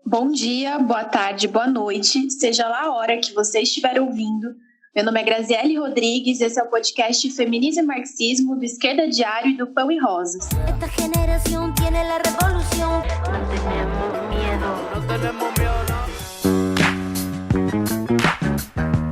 Bom dia, boa tarde, boa noite, seja lá a hora que você estiver ouvindo. Meu nome é Graziele Rodrigues, esse é o podcast Feminismo e Marxismo do Esquerda Diário e do Pão e Rosas. Esta geração tem a revolução. Não temos medo.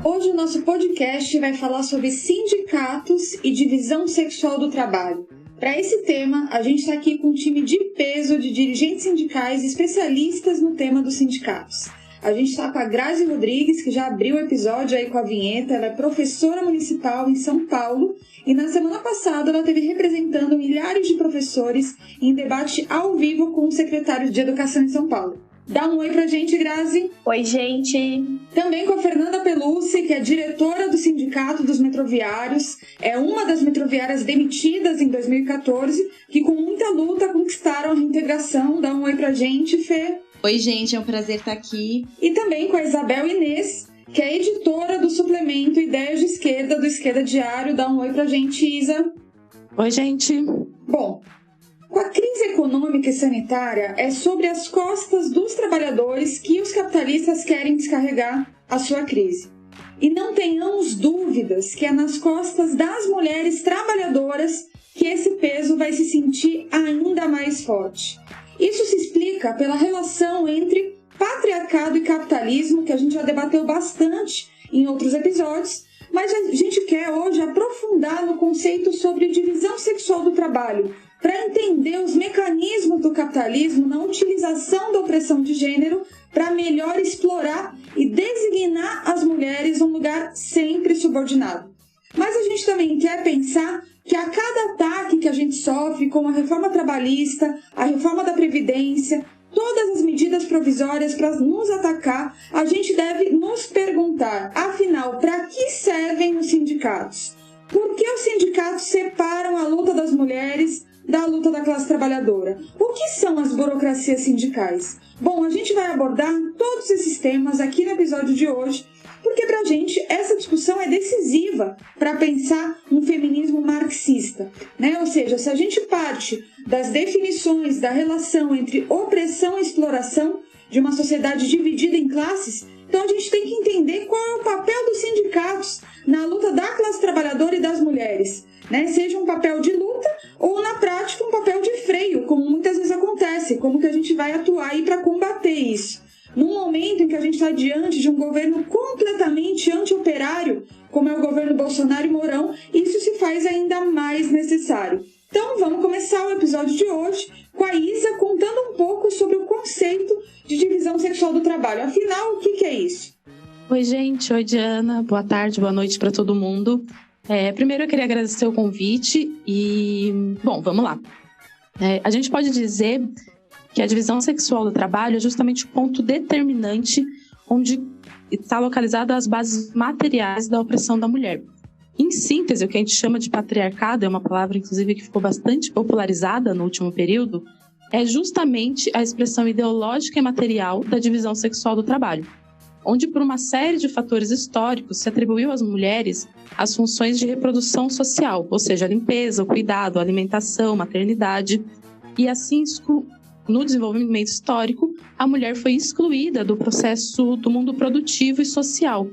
Hoje o nosso podcast vai falar sobre sindicatos e divisão sexual do trabalho. Para esse tema, a gente está aqui com um time de peso de dirigentes sindicais especialistas no tema dos sindicatos. A gente está com a Grazi Rodrigues, que já abriu o episódio aí com a vinheta. Ela é professora municipal em São Paulo e na semana passada ela esteve representando milhares de professores em debate ao vivo com o secretário de Educação em São Paulo. Dá um oi pra gente, Grazi. Oi, gente. Também com a Fernanda Pelucci, que é diretora do Sindicato dos Metroviários, é uma das metroviárias demitidas em 2014, que com muita luta conquistaram a reintegração. Dá um oi pra gente, Fê. Oi, gente, é um prazer estar aqui. E também com a Isabel Inês, que é editora do suplemento Ideias de Esquerda, do Esquerda Diário. Dá um oi pra gente, Isa. Oi, gente. Bom, com a crise econômica e sanitária, é sobre as costas dos trabalhadores que os capitalistas querem descarregar a sua crise. E não tenhamos dúvidas que é nas costas das mulheres trabalhadoras que esse peso vai se sentir ainda mais forte. Isso se explica pela relação entre patriarcado e capitalismo, que a gente já debateu bastante em outros episódios, mas a gente quer hoje aprofundar no conceito sobre divisão sexual do trabalho, para entender os mecanismos do capitalismo na utilização da opressão de gênero para melhor explorar e designar as mulheres num lugar sempre subordinado. Mas a gente também quer pensar que a cada ataque que a gente sofre, como a reforma trabalhista, a reforma da Previdência, todas as medidas provisórias para nos atacar, a gente deve nos perguntar, afinal, para que servem os sindicatos? Por que os sindicatos separam a luta das mulheres da luta da classe trabalhadora? O que são as burocracias sindicais? Bom, a gente vai abordar todos esses temas aqui no episódio de hoje, porque pra gente essa discussão é decisiva para pensar um feminismo marxista, né? Ou seja, se a gente parte das definições da relação entre opressão e exploração de uma sociedade dividida em classes, então a gente tem que entender qual é o papel dos sindicatos na luta da classe trabalhadora e das mulheres, né? Seja um papel de luta ou, na prática, um papel de freio, como muitas vezes acontece, como que a gente vai atuar aí para combater isso. Num momento em que a gente está diante de um governo completamente anti-operário, como é o governo Bolsonaro e Mourão, isso se faz ainda mais necessário. Então vamos começar o episódio de hoje com a Isa contando um pouco sobre o conceito de divisão sexual do trabalho. Afinal, o que é isso? Oi, gente. Oi, Diana. Boa tarde, boa noite para todo mundo. Primeiro eu queria agradecer o convite e, bom, vamos lá. A gente pode dizer que a divisão sexual do trabalho é justamente o ponto determinante onde está localizada as bases materiais da opressão da mulher. Em síntese, o que a gente chama de patriarcado, é uma palavra inclusive que ficou bastante popularizada no último período, é justamente a expressão ideológica e material da divisão sexual do trabalho, onde por uma série de fatores históricos se atribuiu às mulheres as funções de reprodução social, ou seja, a limpeza, o cuidado, a alimentação, maternidade, e assim, no desenvolvimento histórico, a mulher foi excluída do processo do mundo produtivo e social.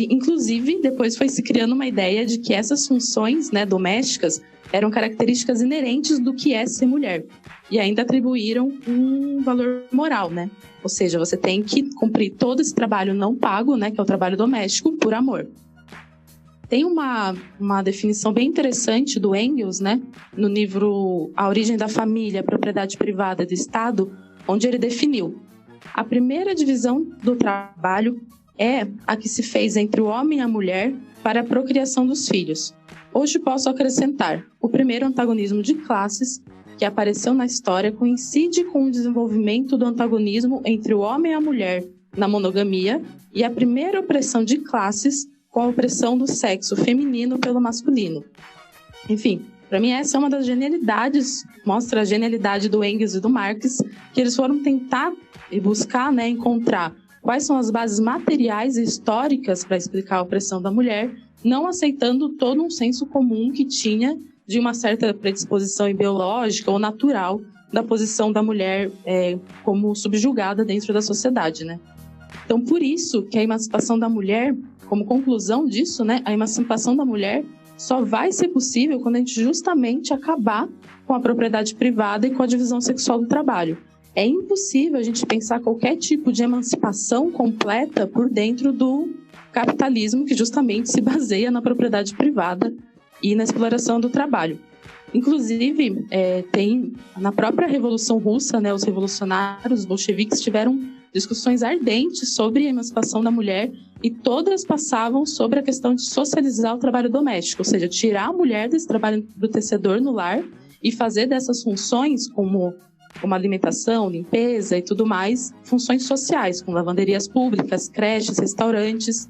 Inclusive, depois foi se criando uma ideia de que essas funções, né, domésticas eram características inerentes do que é ser mulher. E ainda atribuíram um valor moral, né? Ou seja, você tem que cumprir todo esse trabalho não pago, né, que é o trabalho doméstico, por amor. Tem uma definição bem interessante do Engels, né, no livro A Origem da Família, a Propriedade Privada do Estado, onde ele definiu: a primeira divisão do trabalho é a que se fez entre o homem e a mulher para a procriação dos filhos. Hoje posso acrescentar: o primeiro antagonismo de classes que apareceu na história coincide com o desenvolvimento do antagonismo entre o homem e a mulher na monogamia e a primeira opressão de classes com a opressão do sexo feminino pelo masculino. Enfim, para mim essa é uma das genialidades, mostra a genialidade do Engels e do Marx, que eles foram tentar e buscar, né, encontrar quais são as bases materiais e históricas para explicar a opressão da mulher, não aceitando todo um senso comum que tinha de uma certa predisposição biológica ou natural da posição da mulher como subjugada dentro da sociedade, né? Então, por isso que a emancipação da mulher, como conclusão disso, né, a emancipação da mulher só vai ser possível quando a gente justamente acabar com a propriedade privada e com a divisão sexual do trabalho. É impossível a gente pensar qualquer tipo de emancipação completa por dentro do capitalismo, que justamente se baseia na propriedade privada e na exploração do trabalho. Inclusive, tem na própria Revolução Russa, né, os revolucionários, os bolcheviques, tiveram discussões ardentes sobre a emancipação da mulher e todas passavam sobre a questão de socializar o trabalho doméstico, ou seja, tirar a mulher desse trabalho embrutecedor no lar e fazer dessas funções, como alimentação, limpeza e tudo mais, funções sociais, com lavanderias públicas, creches, restaurantes,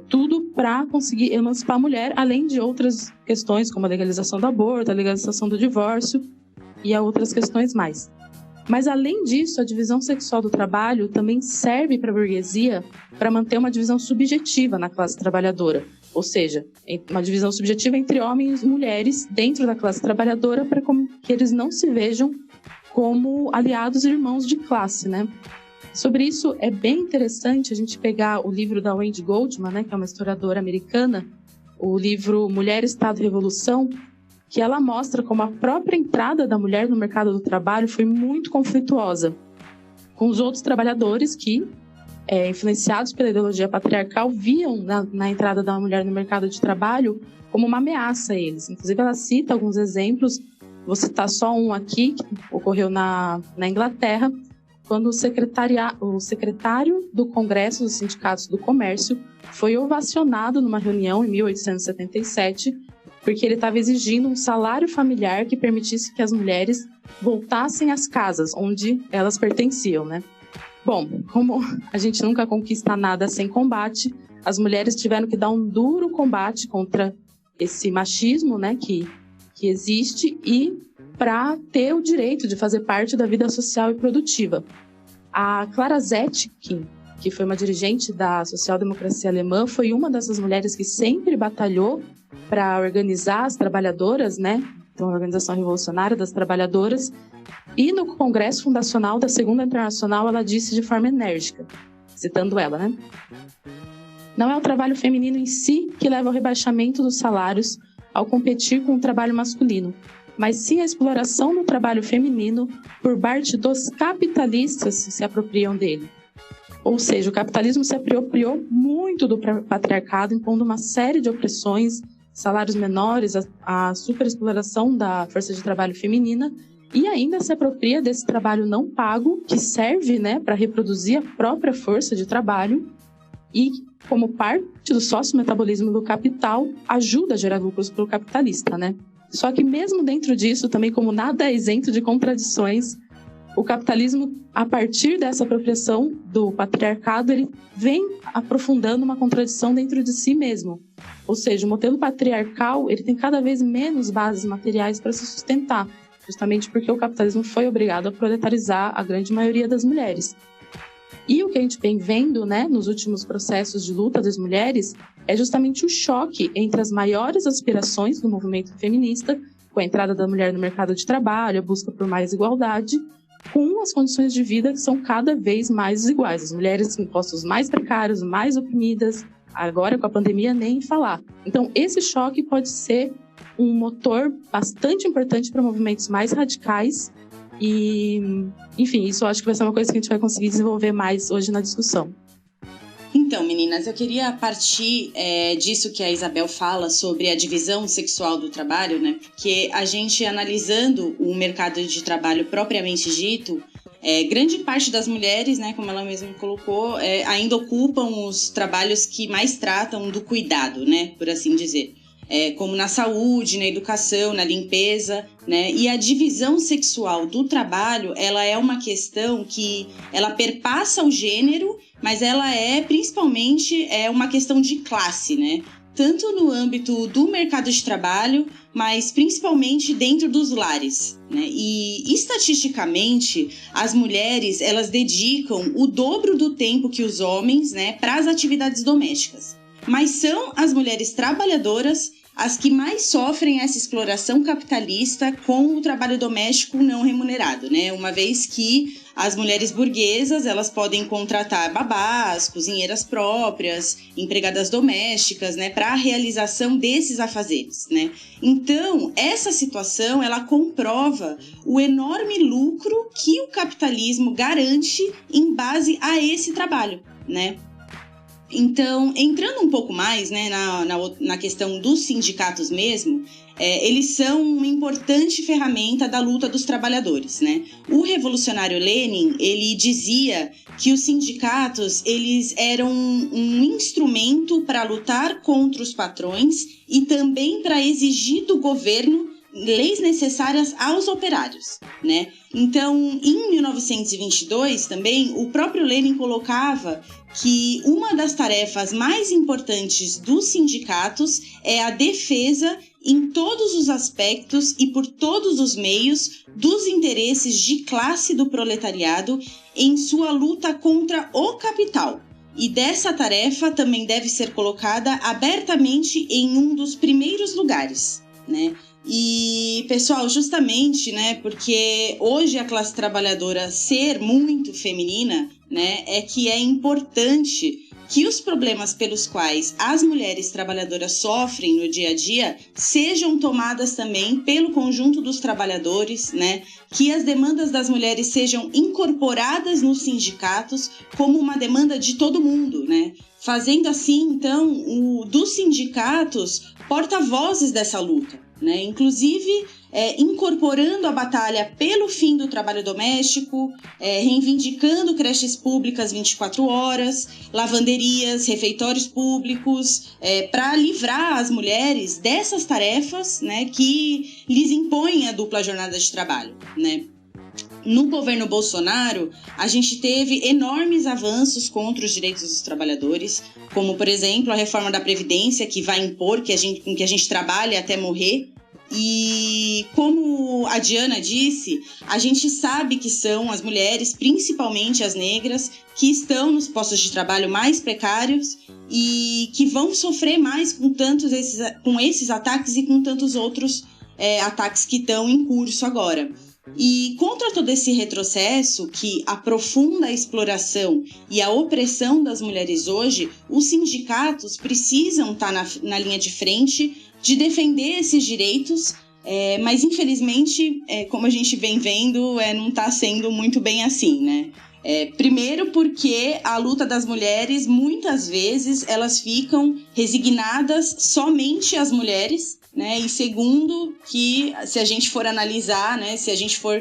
tudo para conseguir emancipar a mulher, além de outras questões, como a legalização do aborto, a legalização do divórcio e outras questões mais. Mas, além disso, a divisão sexual do trabalho também serve para a burguesia para manter uma divisão subjetiva na classe trabalhadora. Ou seja, uma divisão subjetiva entre homens e mulheres dentro da classe trabalhadora para que eles não se vejam como aliados e irmãos de classe, né? Sobre isso, é bem interessante a gente pegar o livro da Wendy Goldman, né, que é uma historiadora americana, o livro Mulher, Estado e Revolução, que ela mostra como a própria entrada da mulher no mercado do trabalho foi muito conflituosa com os outros trabalhadores que, influenciados pela ideologia patriarcal, viam na entrada da mulher no mercado de trabalho como uma ameaça a eles. Inclusive, ela cita alguns exemplos, vou citar só um aqui, que ocorreu na Inglaterra, quando o secretário do Congresso dos Sindicatos do Comércio foi ovacionado numa reunião em 1877, porque ele estava exigindo um salário familiar que permitisse que as mulheres voltassem às casas onde elas pertenciam, né? Bom, como a gente nunca conquista nada sem combate, as mulheres tiveram que dar um duro combate contra esse machismo, né, que existe, e para ter o direito de fazer parte da vida social e produtiva. A Clara Zetkin, que foi uma dirigente da social-democracia alemã, foi uma dessas mulheres que sempre batalhou para organizar as trabalhadoras, né? Então, a Organização Revolucionária das Trabalhadoras. E no Congresso Fundacional da Segunda Internacional, ela disse de forma enérgica, citando ela, né? Não é o trabalho feminino em si que leva ao rebaixamento dos salários ao competir com o trabalho masculino, mas sim a exploração do trabalho feminino por parte dos capitalistas que se apropriam dele. Ou seja, o capitalismo se apropriou muito do patriarcado, impondo uma série de opressões, salários menores, a superexploração da força de trabalho feminina, e ainda se apropria desse trabalho não pago, que serve, né, para reproduzir a própria força de trabalho e, como parte do sócio-metabolismo do capital, ajuda a gerar lucros para o capitalista, né? Só que mesmo dentro disso, também como nada é isento de contradições, o capitalismo, a partir dessa apropriação do patriarcado, ele vem aprofundando uma contradição dentro de si mesmo. Ou seja, o modelo patriarcal, ele tem cada vez menos bases materiais para se sustentar, justamente porque o capitalismo foi obrigado a proletarizar a grande maioria das mulheres. E o que a gente vem vendo, né, nos últimos processos de luta das mulheres é justamente o choque entre as maiores aspirações do movimento feminista, com a entrada da mulher no mercado de trabalho, a busca por mais igualdade, com as condições de vida que são cada vez mais desiguais. As mulheres com postos mais precários, mais oprimidas, agora com a pandemia nem falar. Então, esse choque pode ser um motor bastante importante para movimentos mais radicais e, enfim, isso eu acho que vai ser uma coisa que a gente vai conseguir desenvolver mais hoje na discussão. Então, meninas, eu queria partir disso que a Isabel fala sobre a divisão sexual do trabalho, né? Porque a gente, analisando o mercado de trabalho propriamente dito, grande parte das mulheres, né, como ela mesma colocou, ainda ocupam os trabalhos que mais tratam do cuidado, né, por assim dizer. Como na saúde, na educação, na limpeza, né? E a divisão sexual do trabalho, ela é uma questão que ela perpassa o gênero, mas ela é principalmente uma questão de classe, né? Tanto no âmbito do mercado de trabalho, mas principalmente dentro dos lares, né? E estatisticamente, as mulheres, elas dedicam o dobro do tempo que os homens, né, para as atividades domésticas. Mas são as mulheres trabalhadoras as que mais sofrem essa exploração capitalista com o trabalho doméstico não remunerado, né? Uma vez que as mulheres burguesas, elas podem contratar babás, cozinheiras próprias, empregadas domésticas, né, para a realização desses afazeres, né? Então, essa situação, ela comprova o enorme lucro que o capitalismo garante em base a esse trabalho, né? Então, entrando um pouco mais, né, na questão dos sindicatos mesmo, eles são uma importante ferramenta da luta dos trabalhadores, né? O revolucionário Lenin, ele dizia que os sindicatos, eles eram um instrumento para lutar contra os patrões e também para exigir do governo leis necessárias aos operários, né? Então, em 1922 também, o próprio Lenin colocava que uma das tarefas mais importantes dos sindicatos é a defesa em todos os aspectos e por todos os meios dos interesses de classe do proletariado em sua luta contra o capital. E dessa tarefa também deve ser colocada abertamente em um dos primeiros lugares, né? E, pessoal, justamente, né, porque hoje a classe trabalhadora ser muito feminina, né, é que é importante que os problemas pelos quais as mulheres trabalhadoras sofrem no dia a dia sejam tomadas também pelo conjunto dos trabalhadores, né, que as demandas das mulheres sejam incorporadas nos sindicatos como uma demanda de todo mundo, né, fazendo assim, então, dos sindicatos porta-vozes dessa luta, né, inclusive incorporando a batalha pelo fim do trabalho doméstico, reivindicando creches públicas 24 horas, lavanderias, refeitórios públicos, para livrar as mulheres dessas tarefas, né, que lhes impõem a dupla jornada de trabalho, né? No governo Bolsonaro, a gente teve enormes avanços contra os direitos dos trabalhadores, como, por exemplo, a reforma da Previdência, que vai impor que a gente trabalhe até morrer. E como a Diana disse, a gente sabe que são as mulheres, principalmente as negras, que estão nos postos de trabalho mais precários e que vão sofrer mais com esses ataques e com tantos outros ataques que estão em curso agora. E contra todo esse retrocesso que aprofunda a exploração e a opressão das mulheres hoje, os sindicatos precisam estar na linha de frente de defender esses direitos, mas infelizmente, como a gente vem vendo, não está sendo muito bem assim, né? Primeiro porque a luta das mulheres, muitas vezes, elas ficam resignadas somente às mulheres, né? E segundo, que se a gente for analisar, né, se a gente for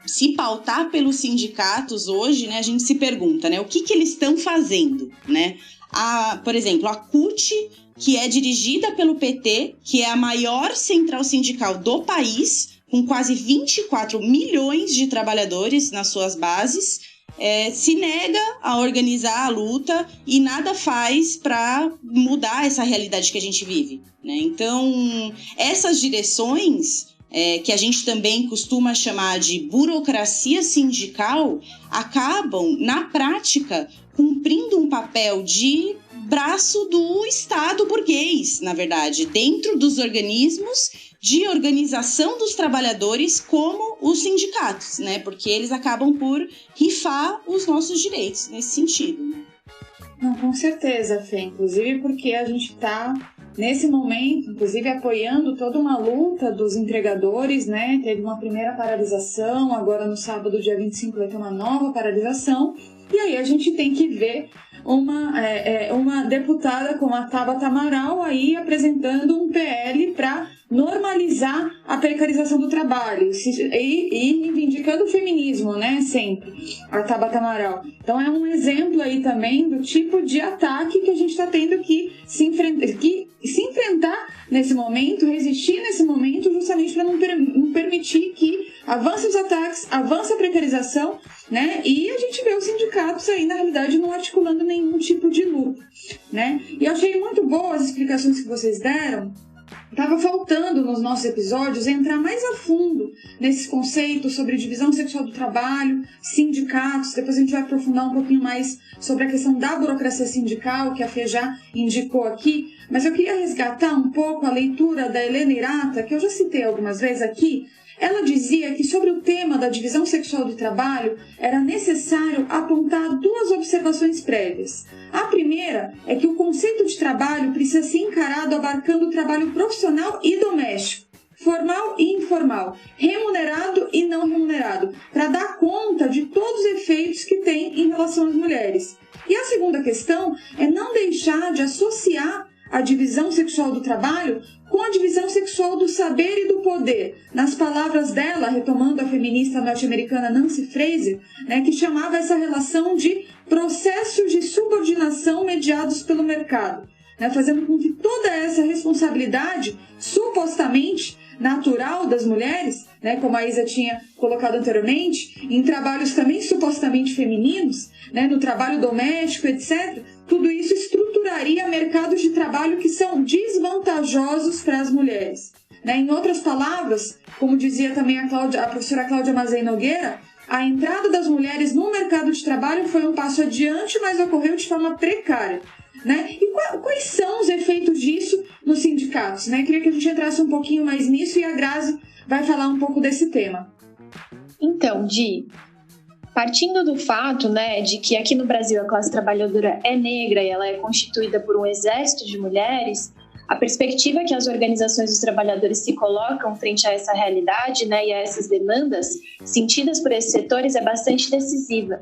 se pautar pelos sindicatos hoje, né, a gente se pergunta, né, o que eles estão fazendo, né? Por exemplo, a CUT, que é dirigida pelo PT, que é a maior central sindical do país, com quase 24 milhões de trabalhadores nas suas bases, se nega a organizar a luta e nada faz para mudar essa realidade que a gente vive, né? Então, essas direções, que a gente também costuma chamar de burocracia sindical, acabam, na prática, cumprindo um papel de braço do Estado burguês, na verdade, dentro dos organismos de organização dos trabalhadores como os sindicatos, né? Porque eles acabam por rifar os nossos direitos nesse sentido, né? Não, com certeza, Fê. Inclusive porque a gente está, nesse momento, inclusive apoiando toda uma luta dos entregadores, né? Teve uma primeira paralisação, agora no sábado, dia 25, vai ter uma nova paralisação. E aí a gente tem que ver uma deputada como a Tabata Amaral aí apresentando um PL para normalizar a precarização do trabalho e reivindicando o feminismo, né, sempre, a Tabata Amaral. Então é um exemplo aí também do tipo de ataque que a gente está tendo que se enfrentar nesse momento, resistir nesse momento, justamente para não permitir que avance os ataques, avance a precarização, né, e a gente vê os sindicatos aí, na realidade, não articulando nenhum tipo de luta, né. E eu achei muito boas as explicações que vocês deram, Estava faltando nos nossos episódios entrar mais a fundo nesses conceitos sobre divisão sexual do trabalho, sindicatos. Depois a gente vai aprofundar um pouquinho mais sobre a questão da burocracia sindical, que a Fê já indicou aqui. Mas eu queria resgatar um pouco a leitura da Helena Hirata, que eu já citei algumas vezes aqui. Ela dizia que sobre o tema da divisão sexual do trabalho era necessário apontar duas observações prévias. A primeira é que o conceito de trabalho precisa ser encarado abarcando o trabalho profissional e doméstico, formal e informal, remunerado e não remunerado, para dar conta de todos os efeitos que tem em relação às mulheres. E a segunda questão é não deixar de associar a divisão sexual do trabalho com a divisão sexual do saber e do poder. Nas palavras dela, retomando a feminista norte-americana Nancy Fraser, que chamava essa relação de processos de subordinação mediados pelo mercado, fazendo com que toda essa responsabilidade, supostamente natural das mulheres, como a Isa tinha colocado anteriormente, em trabalhos também supostamente femininos, no trabalho doméstico, etc., tudo isso estruturaria mercados de trabalho que são desvantajosos para as mulheres. Em outras palavras, como dizia também a professora Cláudia Mazei Nogueira, a entrada das mulheres no mercado de trabalho foi um passo adiante, mas ocorreu de forma precária. E quais são os efeitos disso nos sindicatos? Queria que a gente entrasse um pouquinho mais nisso e a Grazi vai falar um pouco desse tema. Então, Di, partindo do fato de que aqui no Brasil a classe trabalhadora é negra e ela é constituída por um exército de mulheres, a perspectiva que as organizações dos trabalhadores se colocam frente a essa realidade e a essas demandas sentidas por esses setores é bastante decisiva.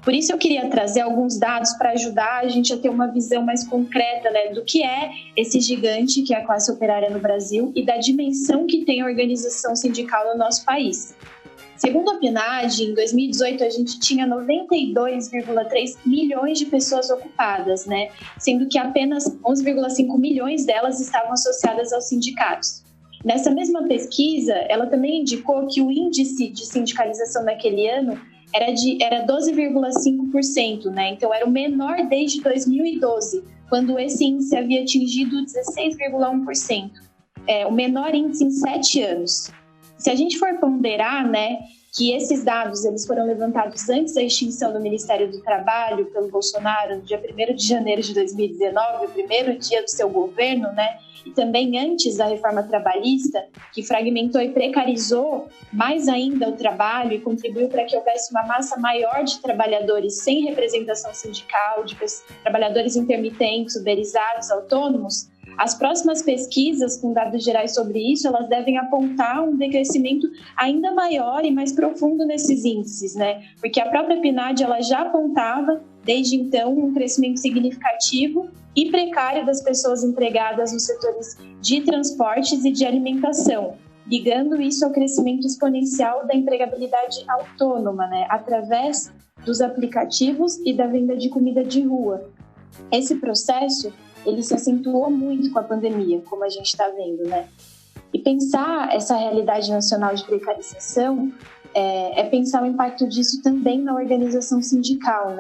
Por isso eu queria trazer alguns dados para ajudar a gente a ter uma visão mais concreta do que é esse gigante que é a classe operária no Brasil e da dimensão que tem a organização sindical no nosso país. Segundo a PNAD, em 2018 a gente tinha 92,3 milhões de pessoas ocupadas, sendo que apenas 11,5 milhões delas estavam associadas aos sindicatos. Nessa mesma pesquisa, ela também indicou que o índice de sindicalização naquele ano era 12,5%, então era o menor desde 2012, quando esse índice havia atingido 16,1%, o menor índice em 7 anos. Se a gente for ponderar, que esses dados eles foram levantados antes da extinção do Ministério do Trabalho pelo Bolsonaro, no dia 1º de janeiro de 2019, o primeiro dia do seu governo, e também antes da reforma trabalhista, que fragmentou e precarizou mais ainda o trabalho e contribuiu para que houvesse uma massa maior de trabalhadores sem representação sindical, de trabalhadores intermitentes, uberizados, autônomos. As próximas pesquisas com dados gerais sobre isso, elas devem apontar um decrescimento ainda maior e mais profundo nesses índices, Porque a própria PNAD ela já apontava, desde então, um crescimento significativo e precário das pessoas empregadas nos setores de transportes e de alimentação, ligando isso ao crescimento exponencial da empregabilidade autônoma, através dos aplicativos e da venda de comida de rua. Esse processo ele se acentuou muito com a pandemia, como a gente está vendo, E pensar essa realidade nacional de precarização é pensar o impacto disso também na organização sindical,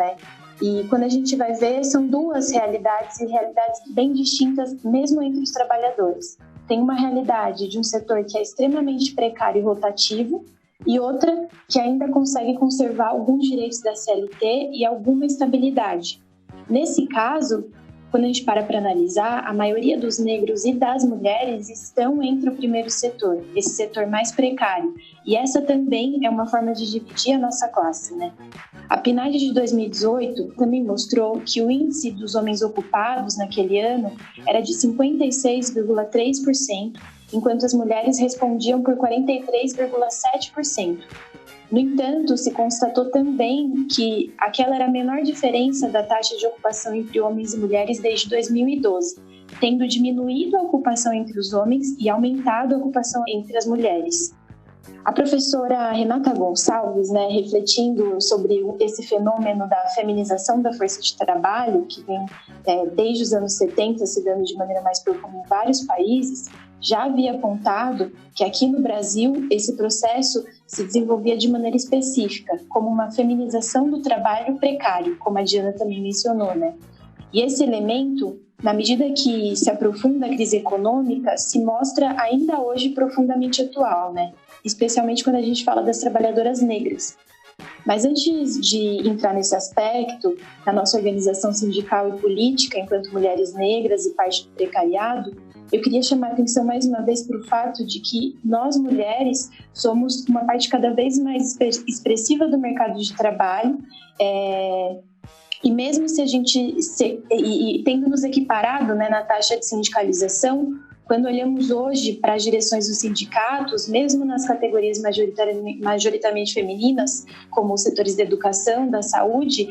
E quando a gente vai ver, são duas realidades, e realidades bem distintas mesmo entre os trabalhadores. Tem uma realidade de um setor que é extremamente precário e rotativo, e outra que ainda consegue conservar alguns direitos da CLT e alguma estabilidade. Nesse caso, quando a gente para analisar, a maioria dos negros e das mulheres estão entre o primeiro setor, esse setor mais precário. E essa também é uma forma de dividir a nossa classe, A PNAD de 2018 também mostrou que o índice dos homens ocupados naquele ano era de 56,3%, enquanto as mulheres respondiam por 43,7%. No entanto, se constatou também que aquela era a menor diferença da taxa de ocupação entre homens e mulheres desde 2012, tendo diminuído a ocupação entre os homens e aumentado a ocupação entre as mulheres. A professora Renata Gonçalves, refletindo sobre esse fenômeno da feminização da força de trabalho, que vem desde os anos 70 se dando de maneira mais profunda em vários países, já havia apontado que aqui no Brasil esse processo se desenvolvia de maneira específica, como uma feminização do trabalho precário, como a Diana também mencionou, E esse elemento, na medida que se aprofunda a crise econômica, se mostra ainda hoje profundamente atual, né? Especialmente quando a gente fala das trabalhadoras negras. Mas antes de entrar nesse aspecto, na nossa organização sindical e política, enquanto mulheres negras e parte do precariado, eu queria chamar a atenção mais uma vez para o fato de que nós, mulheres, somos uma parte cada vez mais expressiva do mercado de trabalho, e mesmo se a gente tendo nos equiparado, né, na taxa de sindicalização, quando olhamos hoje para as direções dos sindicatos, mesmo nas categorias majoritariamente femininas, como os setores da educação, da saúde,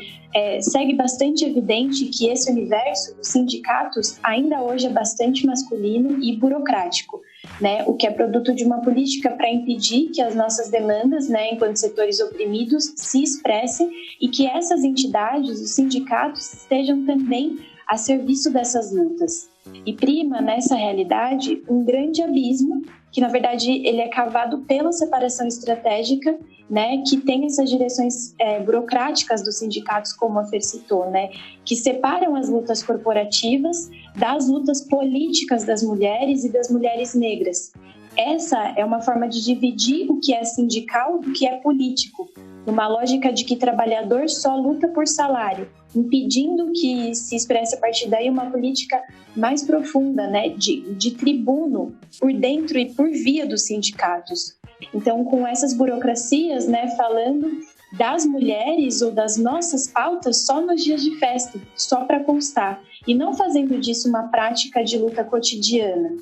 segue bastante evidente que esse universo dos sindicatos ainda hoje é bastante masculino e burocrático, né? O que é produto de uma política para impedir que as nossas demandas, né, enquanto setores oprimidos, se expressem e que essas entidades, os sindicatos, estejam também a serviço dessas lutas. E prima nessa realidade um grande abismo, que na verdade ele é cavado pela separação estratégica, né, que tem essas direções burocráticas dos sindicatos, como a Fer citou, né, que separam as lutas corporativas das lutas políticas das mulheres e das mulheres negras. Essa é uma forma de dividir o que é sindical do que é político, numa lógica de que trabalhador só luta por salário, impedindo que se expresse a partir daí uma política mais profunda, né, de tribuno por dentro e por via dos sindicatos. Então, com essas burocracias, né, falando das mulheres ou das nossas pautas só nos dias de festa, só para constar, e não fazendo disso uma prática de luta cotidiana.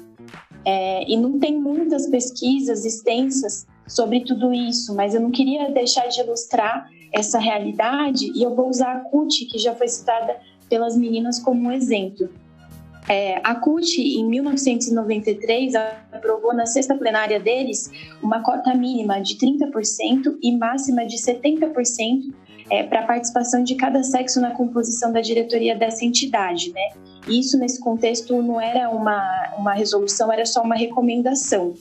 E não tem muitas pesquisas extensas sobre tudo isso, mas eu não queria deixar de ilustrar essa realidade, e eu vou usar a CUT, que já foi citada pelas meninas como um exemplo. A CUT, em 1993, aprovou na sexta plenária deles uma cota mínima de 30% e máxima de 70% para a participação de cada sexo na composição da diretoria dessa entidade, né? Isso, nesse contexto, não era uma resolução, era só uma recomendação.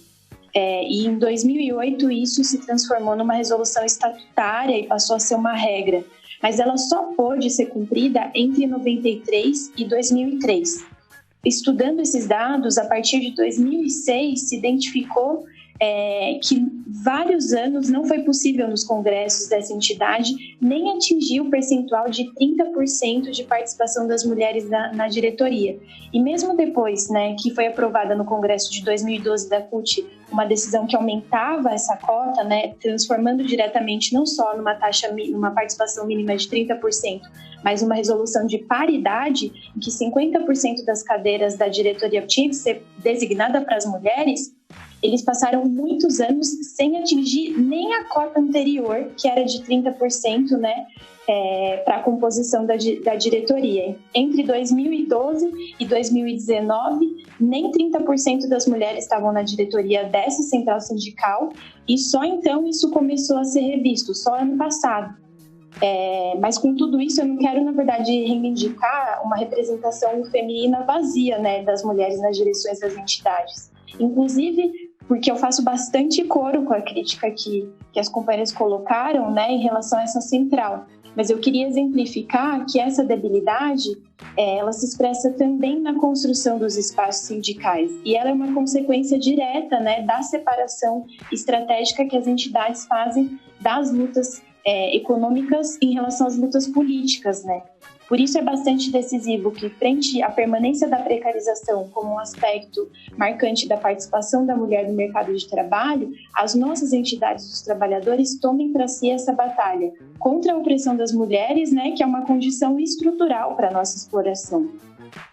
E em 2008 isso se transformou numa resolução estatutária e passou a ser uma regra, mas ela só pôde ser cumprida entre 93 e 2003. Estudando esses dados, a partir de 2006 se identificou que vários anos não foi possível nos congressos dessa entidade nem atingir o percentual de 30% de participação das mulheres na diretoria. E mesmo depois, né, que foi aprovada no congresso de 2012 da CUT uma decisão que aumentava essa cota, né, transformando diretamente não só numa participação mínima de 30%, mas uma resolução de paridade, em que 50% das cadeiras da diretoria tinha que ser designada para as mulheres, eles passaram muitos anos sem atingir nem a cota anterior, que era de 30%, né, para a composição da diretoria. Entre 2012 e 2019, nem 30% das mulheres estavam na diretoria dessa central sindical, e só então isso começou a ser revisto, só ano passado. Mas com tudo isso eu não quero, na verdade, reivindicar uma representação feminina vazia, né, das mulheres nas direções das entidades. Inclusive porque eu faço bastante coro com a crítica que as companheiras colocaram, né, em relação a essa central. Mas eu queria exemplificar que essa debilidade, ela se expressa também na construção dos espaços sindicais. E ela é uma consequência direta, né, da separação estratégica que as entidades fazem das lutas econômicas em relação às lutas políticas, né? Por isso é bastante decisivo que, frente à permanência da precarização como um aspecto marcante da participação da mulher no mercado de trabalho, as nossas entidades dos trabalhadores tomem para si essa batalha contra a opressão das mulheres, né, que é uma condição estrutural para a nossa exploração.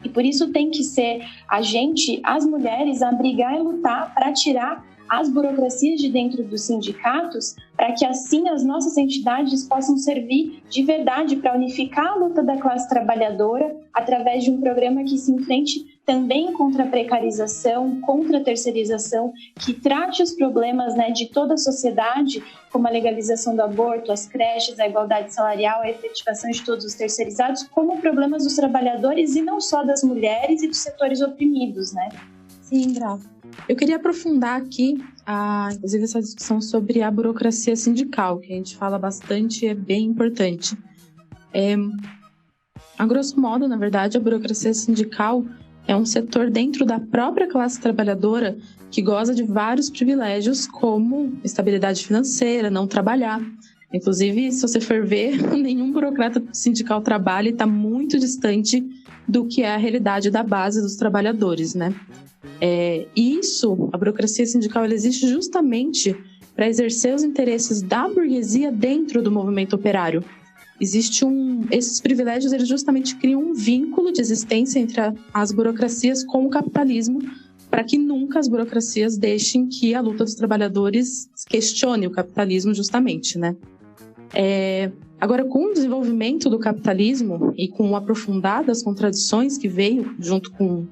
E por isso tem que ser a gente, as mulheres, a brigar e lutar para tirar as burocracias de dentro dos sindicatos, para que assim as nossas entidades possam servir de verdade para unificar a luta da classe trabalhadora através de um programa que se enfrente também contra a precarização, contra a terceirização, que trate os problemas, né, de toda a sociedade, como a legalização do aborto, as creches, a igualdade salarial, a efetivação de todos os terceirizados, como problemas dos trabalhadores e não só das mulheres e dos setores oprimidos, né? Sim, Graça. Eu queria aprofundar aqui, inclusive, essa discussão sobre a burocracia sindical, que a gente fala bastante e é bem importante. A grosso modo, na verdade, a burocracia sindical é um setor dentro da própria classe trabalhadora que goza de vários privilégios, como estabilidade financeira, não trabalhar. Inclusive, se você for ver, nenhum burocrata sindical trabalha e está muito distante do que é a realidade da base dos trabalhadores, né? A burocracia sindical, ela existe justamente para exercer os interesses da burguesia dentro do movimento operário. Esses privilégios, eles justamente criam um vínculo de existência entre as burocracias com o capitalismo, para que nunca as burocracias deixem que a luta dos trabalhadores questione o capitalismo justamente, né? Agora, com o desenvolvimento do capitalismo e com o aprofundar das contradições que veio junto com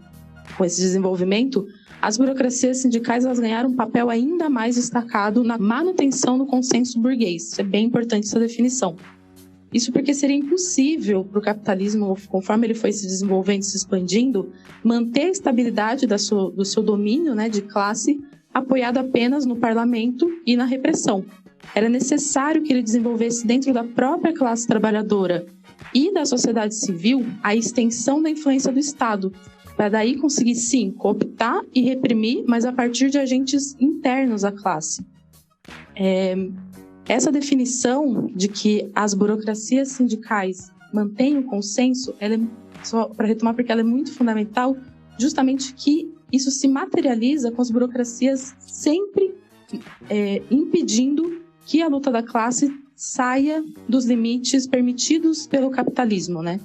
esse desenvolvimento, as burocracias sindicais, elas ganharam um papel ainda mais destacado na manutenção do consenso burguês. Isso é bem importante, essa definição. Isso porque seria impossível para o capitalismo, conforme ele foi se desenvolvendo e se expandindo, manter a estabilidade do seu domínio, né, de classe, apoiado apenas no parlamento e na repressão. Era necessário que ele desenvolvesse dentro da própria classe trabalhadora e da sociedade civil a extensão da influência do Estado, para daí conseguir, sim, cooptar e reprimir, mas a partir de agentes internos à classe. Essa definição de que as burocracias sindicais mantêm o consenso, ela é, só para retomar, porque ela é muito fundamental, justamente que isso se materializa com as burocracias sempre impedindo que a luta da classe saia dos limites permitidos pelo capitalismo, né?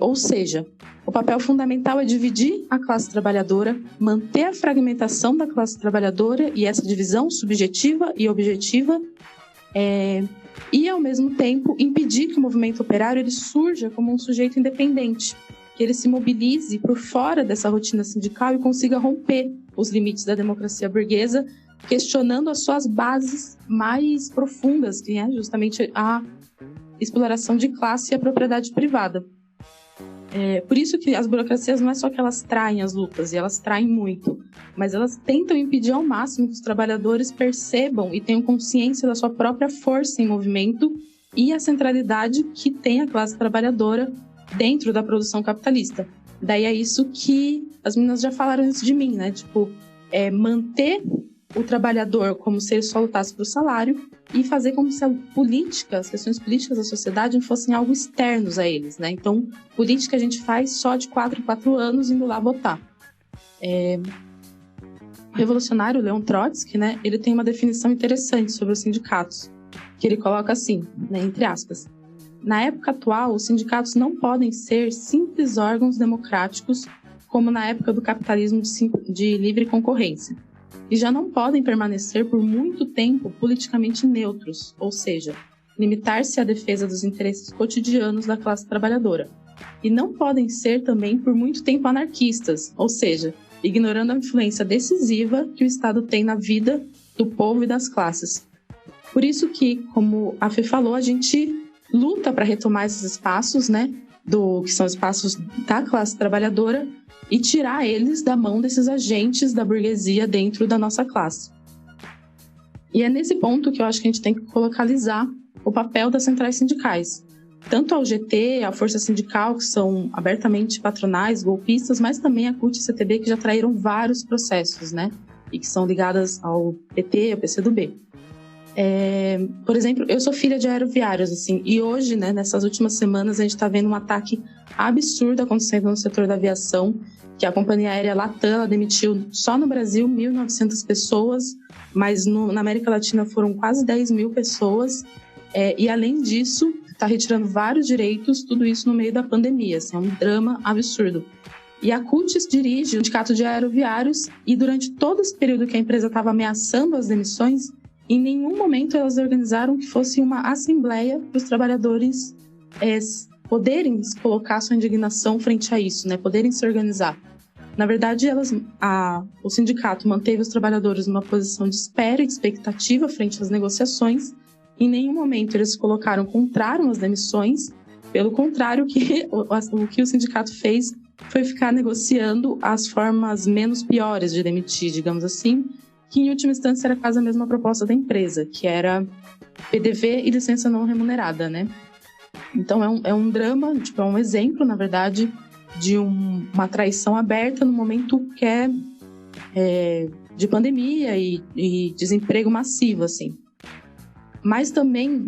Ou seja, o papel fundamental é dividir a classe trabalhadora, manter a fragmentação da classe trabalhadora e essa divisão subjetiva e objetiva, e, ao mesmo tempo, impedir que o movimento operário ele surja como um sujeito independente, que ele se mobilize por fora dessa rotina sindical e consiga romper os limites da democracia burguesa, questionando as suas bases mais profundas, que é justamente a exploração de classe e a propriedade privada. Por isso que as burocracias não é só que elas traem as lutas, e elas traem muito, mas elas tentam impedir ao máximo que os trabalhadores percebam e tenham consciência da sua própria força em movimento e a centralidade que tem a classe trabalhadora dentro da produção capitalista. Daí é isso que as meninas já falaram antes de mim, né? Manter o trabalhador como se ele só lutasse para o salário e fazer como se as questões políticas da sociedade fossem algo externos a eles, né? Então, política a gente faz só de 4 em 4 anos indo lá votar. O revolucionário Leon Trotsky, né, ele tem uma definição interessante sobre os sindicatos, que ele coloca assim, né, entre aspas: na época atual, os sindicatos não podem ser simples órgãos democráticos como na época do capitalismo de livre concorrência. E já não podem permanecer por muito tempo politicamente neutros, ou seja, limitar-se à defesa dos interesses cotidianos da classe trabalhadora. E não podem ser também por muito tempo anarquistas, ou seja, ignorando a influência decisiva que o Estado tem na vida do povo e das classes. Por isso que, como a Fê falou, a gente luta para retomar esses espaços, né, que são espaços da classe trabalhadora, e tirar eles da mão desses agentes da burguesia dentro da nossa classe. E é nesse ponto que eu acho que a gente tem que localizar o papel das centrais sindicais. Tanto a UGT, a Força Sindical, que são abertamente patronais, golpistas, mas também a CUT e CTB, que já traíram vários processos, né? E que são ligadas ao PT, ao PCdoB. Por exemplo, eu sou filha de aeroviários, assim, e hoje, né, nessas últimas semanas, a gente está vendo um ataque absurdo acontecendo no setor da aviação, que a companhia aérea Latam, ela demitiu só no Brasil 1.900 pessoas, mas na América Latina foram quase 10 mil pessoas, e além disso, está retirando vários direitos, tudo isso no meio da pandemia, assim, é um drama absurdo. E a CUT dirige o sindicato de aeroviários, e durante todo esse período que a empresa estava ameaçando as demissões, em nenhum momento elas organizaram que fosse uma assembleia para os trabalhadores poderem colocar sua indignação frente a isso, né? Poderem se organizar. Na verdade, o sindicato manteve os trabalhadores numa posição de espera e de expectativa frente às negociações. Em nenhum momento eles se colocaram contrário às demissões. Pelo contrário, o que o sindicato fez foi ficar negociando as formas menos piores de demitir, digamos assim, que em última instância era quase a mesma proposta da empresa, que era PDV e licença não remunerada, né? Então é um drama, tipo, é um exemplo, na verdade, de uma traição aberta no momento que é de pandemia e desemprego massivo, assim. Mas também,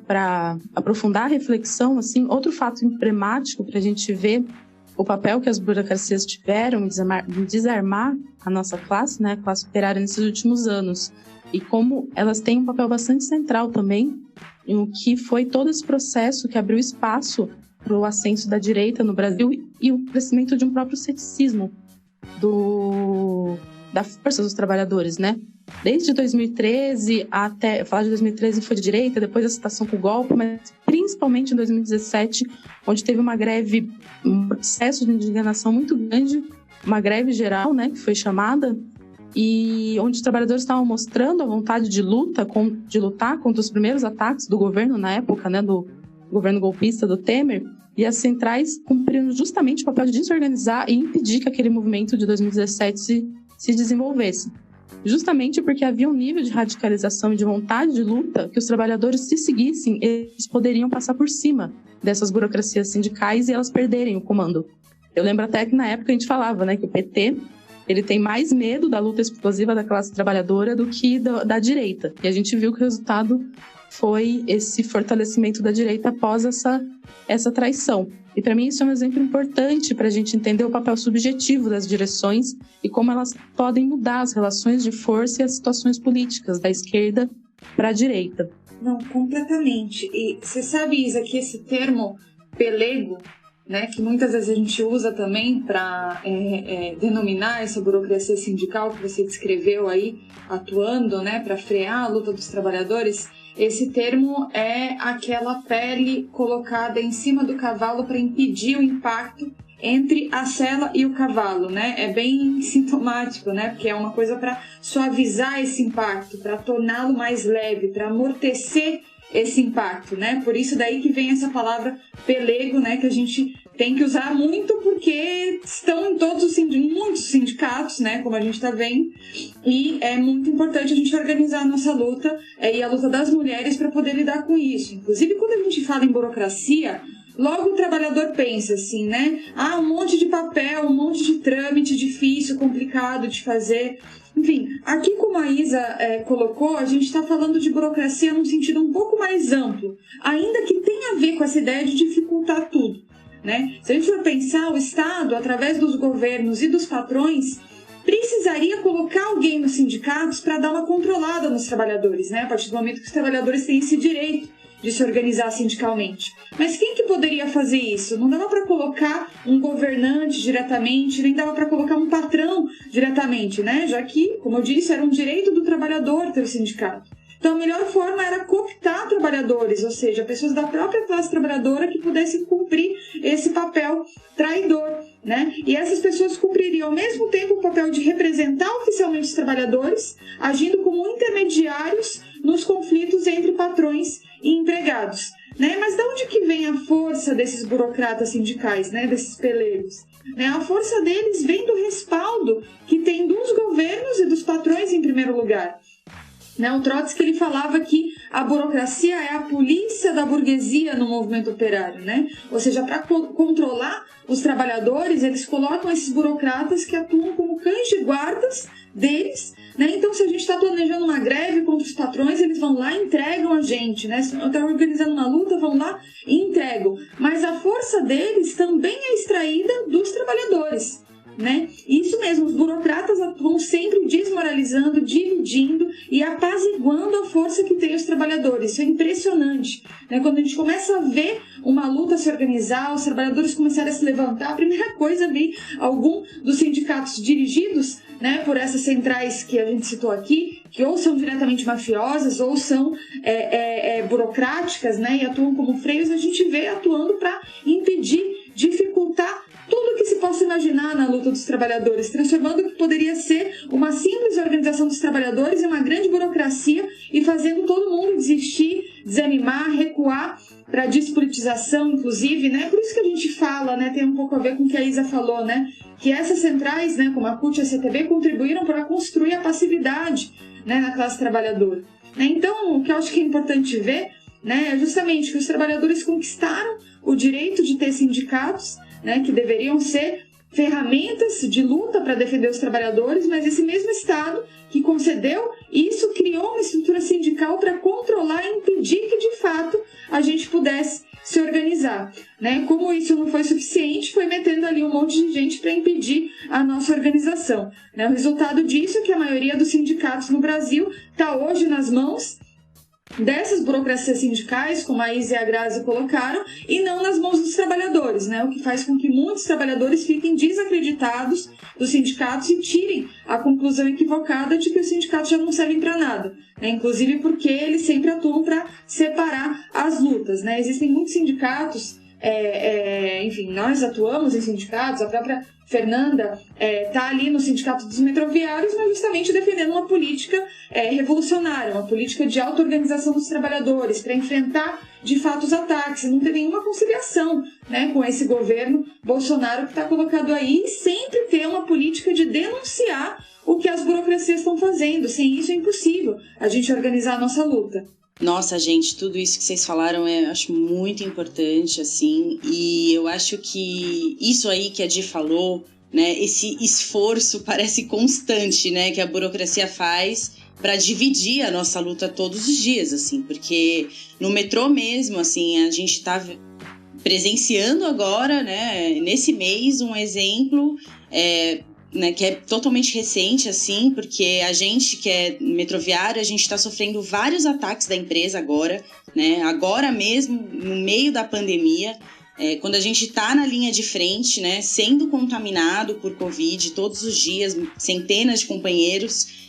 para aprofundar a reflexão, assim, outro fato emblemático para a gente ver o papel que as burocracias tiveram em desarmar a nossa classe, né, a classe operária nesses últimos anos, e como elas têm um papel bastante central também no que foi todo esse processo que abriu espaço para o ascenso da direita no Brasil e o crescimento de um próprio ceticismo da força dos trabalhadores, né? Desde 2013 até... Falar de 2013 foi de direita, depois a citação com o golpe, mas principalmente em 2017, onde teve uma greve, um processo de indignação muito grande, uma greve geral, né, que foi chamada, e onde os trabalhadores estavam mostrando a vontade de lutar contra os primeiros ataques do governo na época, né, do governo golpista do Temer, e as centrais cumpriram justamente o papel de desorganizar e impedir que aquele movimento de 2017 se desenvolvesse. Justamente porque havia um nível de radicalização e de vontade de luta que os trabalhadores, se seguissem, eles poderiam passar por cima dessas burocracias sindicais e elas perderem o comando. Eu lembro até que na época a gente falava, né, que o PT ele tem mais medo da luta explosiva da classe trabalhadora do que da direita. E a gente viu que o resultado foi esse fortalecimento da direita após essa traição. E para mim isso é um exemplo importante para a gente entender o papel subjetivo das direções e como elas podem mudar as relações de força e as situações políticas da esquerda para a direita. Não, completamente. E você sabe, Isa, que esse termo pelego, né, que muitas vezes a gente usa também para denominar essa burocracia sindical que você descreveu aí, atuando, né, para frear a luta dos trabalhadores, esse termo é aquela pele colocada em cima do cavalo para impedir o impacto entre a sela e o cavalo, né? É bem sintomático, né? Porque é uma coisa para suavizar esse impacto, para torná-lo mais leve, para amortecer esse impacto, né? Por isso daí que vem essa palavra pelego, né? Que a gente tem que usar muito porque estão em muitos sindicatos, né? Como a gente está vendo, e é muito importante a gente organizar a nossa luta e a luta das mulheres para poder lidar com isso. Inclusive, quando a gente fala em burocracia, logo o trabalhador pensa assim, né? Ah, um monte de papel, um monte de trâmite difícil, complicado de fazer. Enfim, aqui como a Isa colocou, a gente está falando de burocracia num sentido um pouco mais amplo, ainda que tenha a ver com essa ideia de dificultar tudo, né? Se a gente for pensar, o Estado, através dos governos e dos patrões, precisaria colocar alguém nos sindicatos para dar uma controlada nos trabalhadores, né? A partir do momento que os trabalhadores têm esse direito de se organizar sindicalmente. Mas quem que poderia fazer isso? Não dava para colocar um governante diretamente, nem dava para colocar um patrão diretamente, né? Já que, como eu disse, era um direito do trabalhador ter o sindicato. Então, a melhor forma era cooptar trabalhadores, ou seja, pessoas da própria classe trabalhadora que pudessem cumprir esse papel traidor, né? E essas pessoas cumpririam ao mesmo tempo o papel de representar oficialmente os trabalhadores, agindo como intermediários nos conflitos entre patrões e empregados, né? Mas de onde que vem a força desses burocratas sindicais, né? Desses pelegos? Né? A força deles vem do respaldo que tem dos governos e dos patrões em primeiro lugar. Né, o Trotsky ele falava que a burocracia é a polícia da burguesia no movimento operário, né? Ou seja, para controlar os trabalhadores, eles colocam esses burocratas que atuam como cães de guardas deles, né? Então, se a gente está planejando uma greve contra os patrões, eles vão lá e entregam a gente, né? Se está organizando uma luta, vão lá e entregam. Mas a força deles também é extraída dos trabalhadores, né? Isso mesmo, os burocratas vão sempre desmoralizando, dividindo e apaziguando a força que tem os trabalhadores. Isso é impressionante, né? Quando a gente começa a ver uma luta se organizar, os trabalhadores começarem a se levantar, a primeira coisa é ver algum dos sindicatos dirigidos, né, por essas centrais que a gente citou aqui, que ou são diretamente mafiosas ou são burocráticas, né, e atuam como freios, a gente vê atuando para impedir, dificultar tudo que se possa imaginar na luta dos trabalhadores, transformando o que poderia ser uma simples organização dos trabalhadores em uma grande burocracia e fazendo todo mundo desistir, desanimar, recuar para a despolitização, inclusive, né? Por isso que a gente fala, né? Tem um pouco a ver com o que a Isa falou, né? Que essas centrais, né, como a CUT e a CTB, contribuíram para construir a passividade, né, na classe trabalhadora. Então, o que eu acho que é importante ver né, é justamente que os trabalhadores conquistaram o direito de ter sindicatos, né, que deveriam ser ferramentas de luta para defender os trabalhadores, mas esse mesmo Estado que concedeu isso criou uma estrutura sindical para controlar e impedir que, de fato, a gente pudesse se organizar, né? Como isso não foi suficiente, foi metendo ali um monte de gente para impedir a nossa organização, né? O resultado disso é que a maioria dos sindicatos no Brasil está hoje nas mãos dessas burocracias sindicais, como a Isa e a Grazi colocaram, e não nas mãos dos trabalhadores, né? O que faz com que muitos trabalhadores fiquem desacreditados dos sindicatos e tirem a conclusão equivocada de que os sindicatos já não servem para nada, né? Inclusive porque eles sempre atuam para separar as lutas, né? Existem muitos sindicatos, enfim, nós atuamos em sindicatos, a própria Fernanda está ali no Sindicato dos Metroviários, mas justamente defendendo uma política revolucionária, uma política de auto-organização dos trabalhadores, para enfrentar de fato os ataques, e não ter nenhuma conciliação, né, com esse governo Bolsonaro que está colocado aí, e sempre ter uma política de denunciar o que as burocracias estão fazendo. Sem isso é impossível a gente organizar a nossa luta. Nossa, gente, tudo isso que vocês falaram eu acho muito importante, assim, e eu acho que isso aí que a Di falou, né, esse esforço parece constante, né, que a burocracia faz para dividir a nossa luta todos os dias, assim, porque no metrô mesmo, assim, a gente tá presenciando agora, né, nesse mês, um exemplo, né, que é totalmente recente, assim, porque a gente que é metroviário, a gente está sofrendo vários ataques da empresa agora, né, agora mesmo, no meio da pandemia, quando a gente está na linha de frente, né, sendo contaminado por Covid todos os dias, centenas de companheiros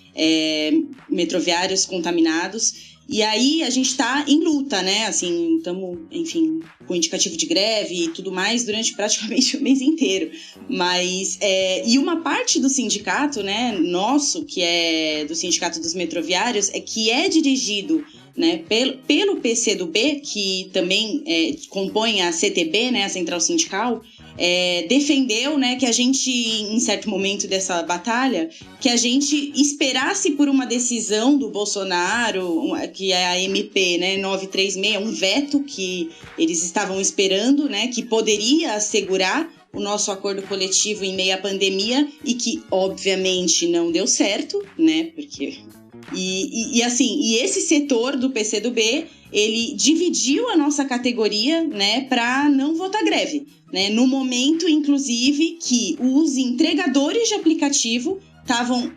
metroviários contaminados. E aí a gente tá em luta, né? Assim, estamos, enfim, com indicativo de greve e tudo mais durante praticamente o mês inteiro. Mas, e uma parte do sindicato, né, nosso, que é do Sindicato dos Metroviários, que é dirigido, né, pelo PCdoB, que também compõe a CTB, né, a Central Sindical, defendeu, né, que a gente, em certo momento dessa batalha, que a gente esperasse por uma decisão do Bolsonaro, que é a MP, né, 936, um veto que eles estavam esperando, né, que poderia assegurar o nosso acordo coletivo em meio à pandemia e que, obviamente, não deu certo, né, porque... E esse setor do PCdoB, ele dividiu a nossa categoria, né, para não votar greve, né, no momento, inclusive, que os entregadores de aplicativo estavam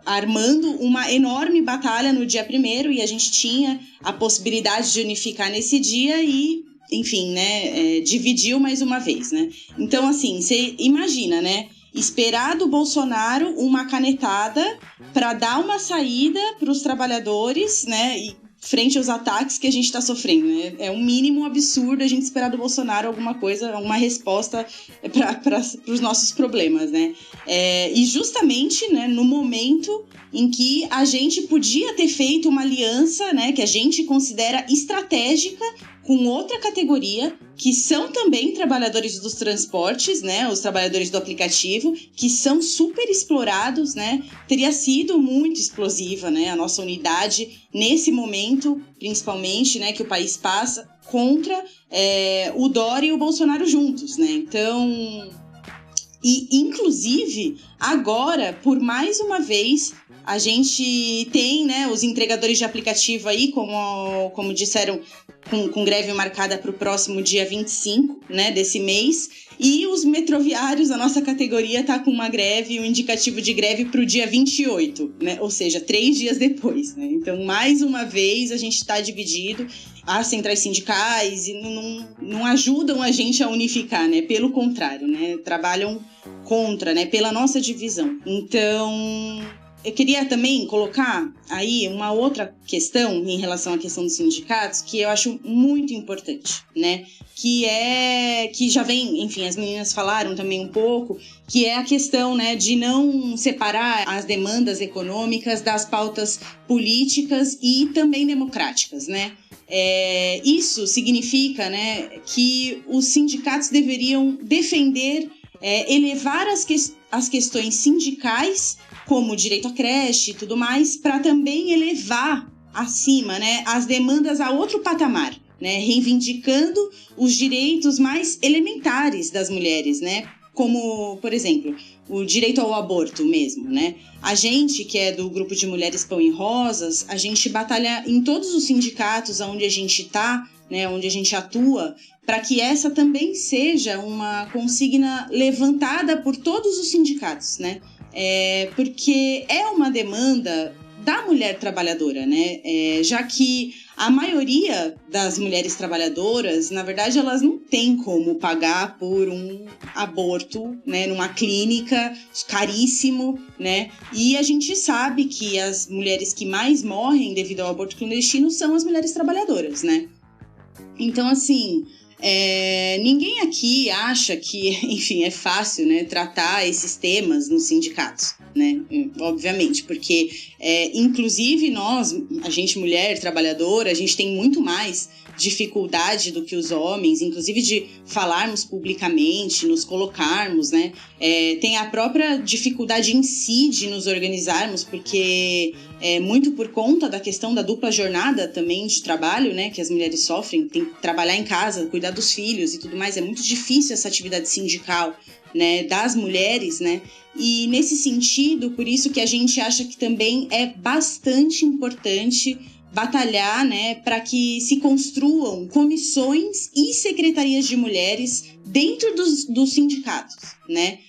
armando uma enorme batalha no dia 1º e a gente tinha a possibilidade de unificar nesse dia e, enfim, né, dividiu mais uma vez, né. Então, assim, você imagina, né, esperar do Bolsonaro uma canetada para dar uma saída para os trabalhadores, né, e frente aos ataques que a gente está sofrendo, né? É um mínimo absurdo a gente esperar do Bolsonaro alguma coisa, alguma resposta para os nossos problemas, né? E justamente, né, no momento em que a gente podia ter feito uma aliança, né, que a gente considera estratégica com outra categoria, que são também trabalhadores dos transportes, né, os trabalhadores do aplicativo, que são super explorados, né, teria sido muito explosiva, né, a nossa unidade nesse momento, principalmente, né, que o país passa contra o Dória e o Bolsonaro juntos, né, então... E, inclusive, agora, por mais uma vez, a gente tem, né, os entregadores de aplicativo aí, como disseram, com greve marcada para o próximo dia 25, né, desse mês. E os metroviários, a nossa categoria, está com uma greve, um indicativo de greve para o dia 28, né, ou seja, 3 dias depois. Né? Então, mais uma vez, a gente está dividido. As centrais sindicais não ajudam a gente a unificar, né? Pelo contrário, né? Trabalham contra, né? Pela nossa divisão. Então, eu queria também colocar aí uma outra questão em relação à questão dos sindicatos que eu acho muito importante, né? Que já vem, enfim, as meninas falaram também um pouco, que é a questão, né, de não separar as demandas econômicas das pautas políticas e também democráticas, né? Isso significa, né, que os sindicatos deveriam defender, elevar as questões sindicais, como o direito à creche e tudo mais, para também elevar acima, né, as demandas a outro patamar, né, reivindicando os direitos mais elementares das mulheres, né, como, por exemplo, o direito ao aborto mesmo, né? A gente, que é do grupo de Mulheres Pão e Rosas, a gente batalha em todos os sindicatos onde a gente está, né, onde a gente atua, para que essa também seja uma consigna levantada por todos os sindicatos, né? Porque é uma demanda da mulher trabalhadora, né? Já que a maioria das mulheres trabalhadoras, na verdade, elas não têm como pagar por um aborto, né, numa clínica caríssimo, né? E a gente sabe que as mulheres que mais morrem devido ao aborto clandestino são as mulheres trabalhadoras, né? Então, assim, ninguém aqui acha que, enfim, é fácil, né, tratar esses temas nos sindicatos, né? Obviamente, porque, inclusive nós, a gente mulher trabalhadora, a gente tem muito mais dificuldade do que os homens, inclusive de falarmos publicamente, nos colocarmos, né? Tem a própria dificuldade em si de nos organizarmos, porque muito por conta da questão da dupla jornada também de trabalho, né, que as mulheres sofrem, tem que trabalhar em casa, cuidar dos filhos e tudo mais, é muito difícil essa atividade sindical, né, das mulheres, né, e nesse sentido, por isso que a gente acha que também é bastante importante batalhar, né, para que se construam comissões e secretarias de mulheres dentro dos sindicatos, né,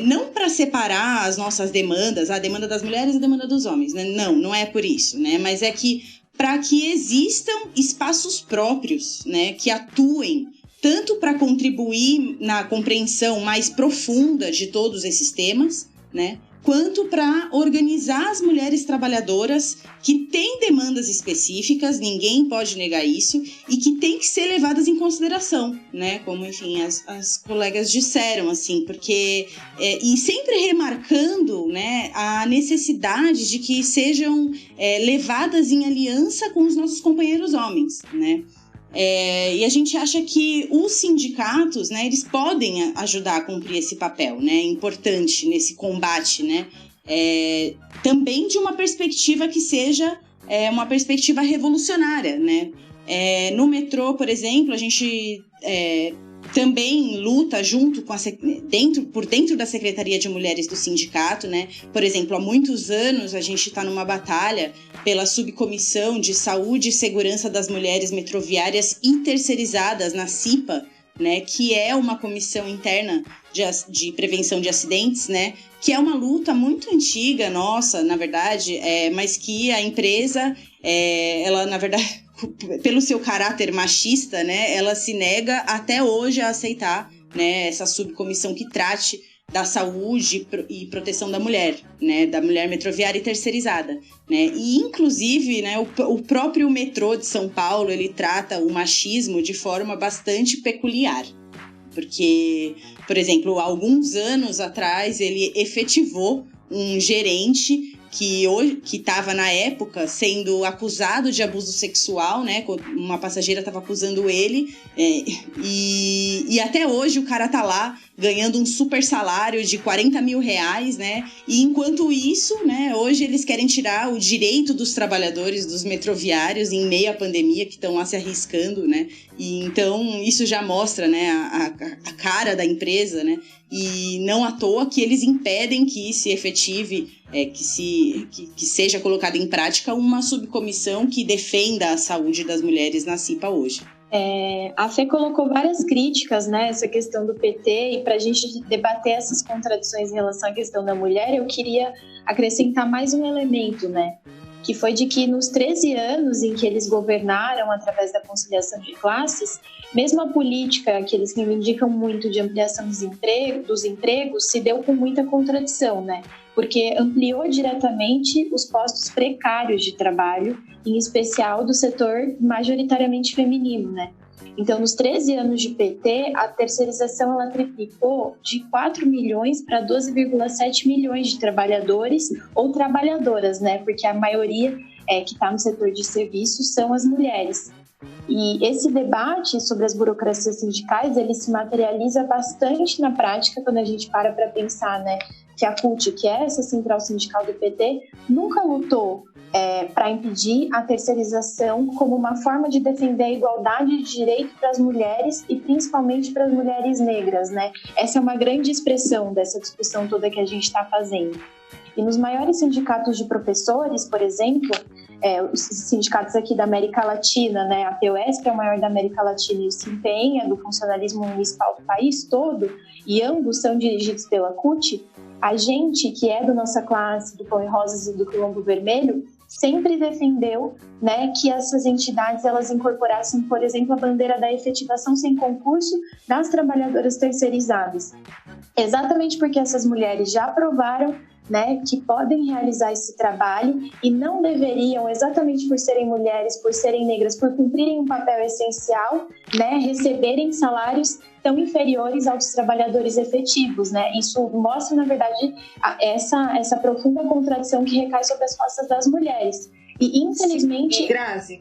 não para separar as nossas demandas, a demanda das mulheres e a demanda dos homens, né, não é por isso, né, mas é que para que existam espaços próprios, né, que atuem tanto para contribuir na compreensão mais profunda de todos esses temas, né, quanto para organizar as mulheres trabalhadoras que têm demandas específicas, ninguém pode negar isso, e que têm que ser levadas em consideração, né, como, enfim, as colegas disseram, assim, porque, e sempre remarcando, né, a necessidade de que sejam levadas em aliança com os nossos companheiros homens, né. E a gente acha que os sindicatos, né, eles podem ajudar a cumprir esse papel, né, importante nesse combate, né, também de uma perspectiva que seja uma perspectiva revolucionária, né. No metrô, por exemplo, a gente também luta junto com por dentro da Secretaria de Mulheres do sindicato, né? Por exemplo, há muitos anos a gente está numa batalha pela subcomissão de saúde e segurança das mulheres metroviárias terceirizadas na CIPA, né? Que é uma comissão interna de prevenção de acidentes, né? Que é uma luta muito antiga nossa, na verdade, mas que a empresa, ela, na verdade, pelo seu caráter machista, né, ela se nega até hoje a aceitar, né, essa subcomissão que trate da saúde e proteção da mulher, né, da mulher metroviária e terceirizada, né, e inclusive, né, o próprio metrô de São Paulo, ele trata o machismo de forma bastante peculiar, porque, por exemplo, há alguns anos atrás ele efetivou um gerente que estava na época sendo acusado de abuso sexual, né? Uma passageira estava acusando ele, e até hoje o cara tá lá ganhando um super salário de 40 mil reais, né? E enquanto isso, né, hoje eles querem tirar o direito dos trabalhadores, dos metroviários, em meio à pandemia, que estão lá se arriscando, né? E então isso já mostra, né, a cara da empresa, né? E não à toa que eles impedem que se efetive, que seja colocada em prática uma subcomissão que defenda a saúde das mulheres na CIPA hoje. A Fê colocou várias críticas, né, essa questão do PT, e para a gente debater essas contradições em relação à questão da mulher, eu queria acrescentar mais um elemento, né, que foi de que nos 13 anos em que eles governaram através da conciliação de classes, mesmo a política que eles reivindicam muito de ampliação dos empregos se deu com muita contradição, né? Porque ampliou diretamente os postos precários de trabalho, em especial do setor majoritariamente feminino, né? Então, nos 13 anos de PT, a terceirização ela triplicou de 4 milhões para 12,7 milhões de trabalhadores ou trabalhadoras, né? Porque a maioria que está no setor de serviços são as mulheres. E esse debate sobre as burocracias sindicais, ele se materializa bastante na prática quando a gente para pensar, né, que a CUT, que é essa central sindical do PT, nunca lutou para impedir a terceirização como uma forma de defender a igualdade de direito para as mulheres e principalmente para as mulheres negras, né? Essa é uma grande expressão dessa discussão toda que a gente está fazendo. E nos maiores sindicatos de professores, por exemplo, os sindicatos aqui da América Latina, né? A POSP é o maior da América Latina e o SINPEM é do funcionalismo municipal do país todo, e ambos são dirigidos pela CUT. A gente, que é da nossa classe, do Pão e Rosas e do Quilombo Vermelho, sempre defendeu, né, que essas entidades elas incorporassem, por exemplo, a bandeira da efetivação sem concurso das trabalhadoras terceirizadas. Exatamente porque essas mulheres já provaram, né, que podem realizar esse trabalho e não deveriam, exatamente por serem mulheres, por serem negras, por cumprirem um papel essencial, né, receberem salários tão inferiores aos trabalhadores efetivos, né? Isso mostra, na verdade, essa profunda contradição que recai sobre as costas das mulheres. E, infelizmente... Grazi,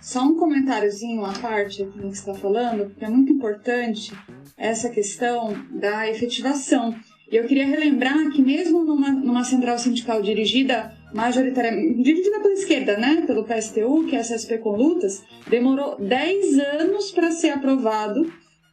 só um comentáriozinho à parte do que você está falando, porque é muito importante essa questão da efetivação. E eu queria relembrar que mesmo numa central sindical dirigida majoritariamente, dirigida pela esquerda, né, pelo PSTU, que é a CSP com Lutas, demorou 10 anos para ser aprovado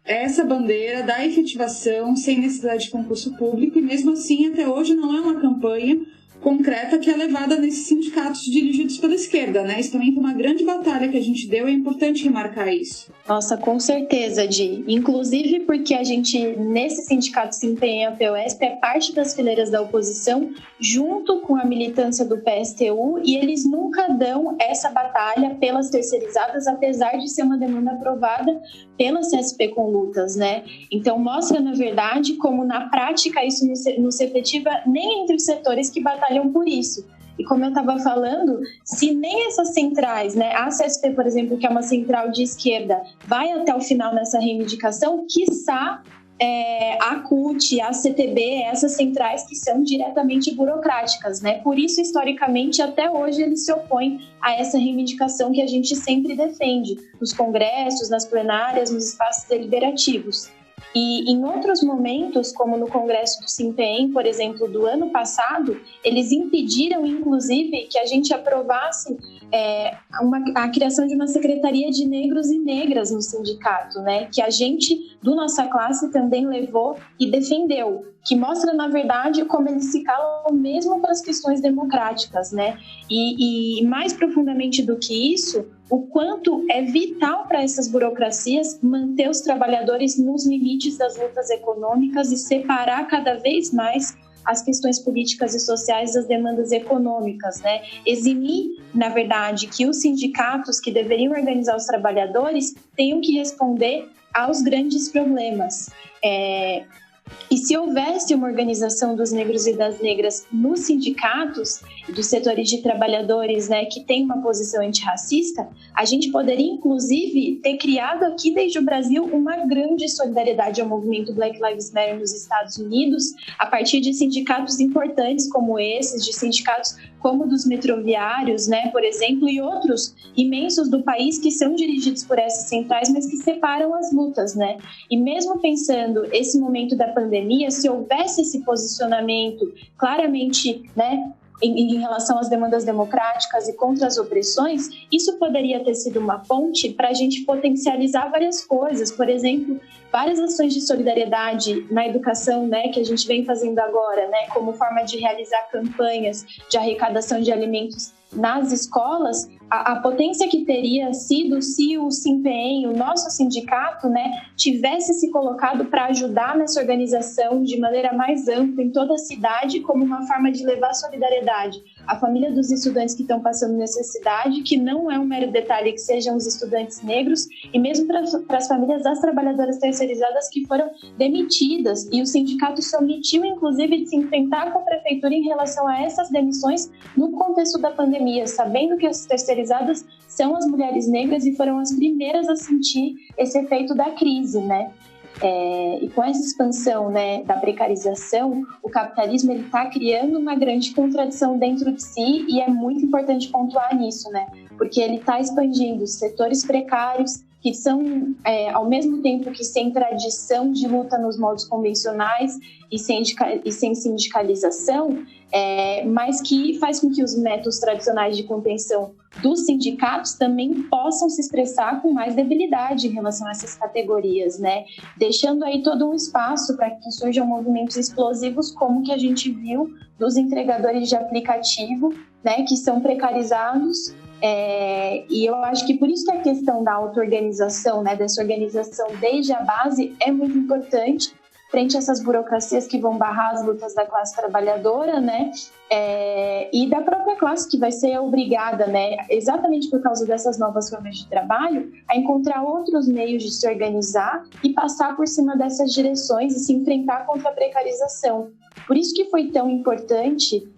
essa bandeira da efetivação sem necessidade de concurso público, e mesmo assim até hoje não é uma campanha concreta que é levada nesses sindicatos dirigidos pela esquerda, né? Isso também foi uma grande batalha que a gente deu e é importante remarcar isso. Nossa, com certeza, Di. Inclusive porque a gente, nesse sindicato se empenha, a POSP é parte das fileiras da oposição, junto com a militância do PSTU, e eles nunca dão essa batalha pelas terceirizadas, apesar de ser uma demanda aprovada pela CSP com Lutas, né? Então mostra, na verdade, como na prática isso não se efetiva nem entre os setores que batalham por isso. E como eu estava falando, se nem essas centrais, né, a CSP, por exemplo, que é uma central de esquerda, vai até o final nessa reivindicação, quiçá a CUT, a CTB, essas centrais que são diretamente burocráticas, né? Por isso, historicamente, até hoje, eles se opõem a essa reivindicação que a gente sempre defende, nos congressos, nas plenárias, nos espaços deliberativos. E em outros momentos, como no Congresso do SINPEM, por exemplo, do ano passado, eles impediram, inclusive, que a gente aprovasse a criação de uma secretaria de negros e negras no sindicato, né? Que a gente, do nossa classe, também levou e defendeu, que mostra, na verdade, como eles se calam mesmo para as questões democráticas, né? E mais profundamente do que isso, o quanto é vital para essas burocracias manter os trabalhadores nos limites das lutas econômicas e separar cada vez mais as questões políticas e sociais das demandas econômicas, né? Eximir, na verdade, que os sindicatos que deveriam organizar os trabalhadores tenham que responder aos grandes problemas. E se houvesse uma organização dos negros e das negras nos sindicatos, dos setores de trabalhadores, né, que tem uma posição antirracista, a gente poderia, inclusive, ter criado aqui desde o Brasil uma grande solidariedade ao movimento Black Lives Matter nos Estados Unidos, a partir de sindicatos importantes como esses, de sindicatos como dos metroviários, né, por exemplo, e outros imensos do país que são dirigidos por essas centrais, mas que separam as lutas, né? E mesmo pensando esse momento da pandemia, se houvesse esse posicionamento claramente, né, em relação às demandas democráticas e contra as opressões, isso poderia ter sido uma ponte para a gente potencializar várias coisas, por exemplo, várias ações de solidariedade na educação, né, que a gente vem fazendo agora, né, como forma de realizar campanhas de arrecadação de alimentos nas escolas, a potência que teria sido se o SINPEM, o nosso sindicato, né, tivesse se colocado para ajudar nessa organização de maneira mais ampla em toda a cidade, como uma forma de levar solidariedade à família dos estudantes que estão passando necessidade, que não é um mero detalhe que sejam os estudantes negros, e mesmo para as famílias das trabalhadoras terceirizadas que foram demitidas. E o sindicato se omitiu, inclusive, de se enfrentar com a prefeitura em relação a essas demissões no contexto da pandemia, sabendo que as terceirizadas são as mulheres negras e foram as primeiras a sentir esse efeito da crise, né? E com essa expansão, né, da precarização, o capitalismo está criando uma grande contradição dentro de si, e é muito importante pontuar nisso, né? Porque ele está expandindo setores precários que são, ao mesmo tempo que sem tradição de luta nos moldes convencionais e sem sindicalização, mas que faz com que os métodos tradicionais de contenção dos sindicatos também possam se expressar com mais debilidade em relação a essas categorias, né? Deixando aí todo um espaço para que surjam movimentos explosivos, como que a gente viu dos entregadores de aplicativo, né, que são precarizados. E eu acho que por isso que a questão da auto-organização, né, dessa organização desde a base, é muito importante frente a essas burocracias que vão barrar as lutas da classe trabalhadora, né, e da própria classe que vai ser obrigada, né, exatamente por causa dessas novas formas de trabalho, a encontrar outros meios de se organizar e passar por cima dessas direções e se enfrentar contra a precarização. Por isso que foi tão importante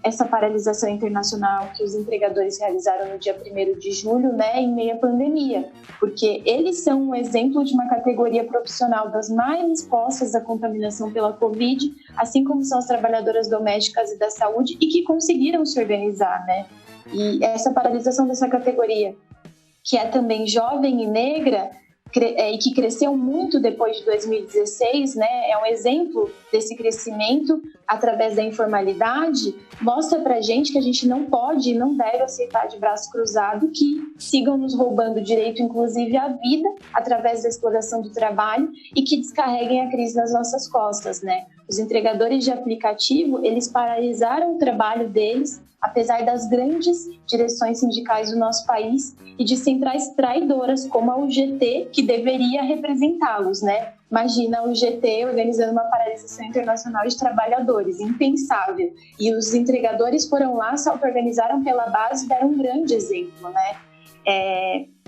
essa paralisação internacional que os entregadores realizaram no dia 1º de julho, né, em meio à pandemia, porque eles são um exemplo de uma categoria profissional das mais expostas à contaminação pela Covid, assim como são as trabalhadoras domésticas e da saúde, e que conseguiram se organizar, né? E essa paralisação dessa categoria, que é também jovem e negra, e que cresceu muito depois de 2016, né, é um exemplo desse crescimento através da informalidade, mostra pra gente que a gente não pode e não deve aceitar de braço cruzado que sigam nos roubando direito, inclusive à vida, através da exploração do trabalho e que descarreguem a crise nas nossas costas, né? Os entregadores de aplicativo, eles paralisaram o trabalho deles, apesar das grandes direções sindicais do nosso país e de centrais traidoras como a UGT, que deveria representá-los, né? Imagina a UGT organizando uma paralisação internacional de trabalhadores, impensável. E os entregadores foram lá, se auto-organizaram pela base e deram um grande exemplo, né?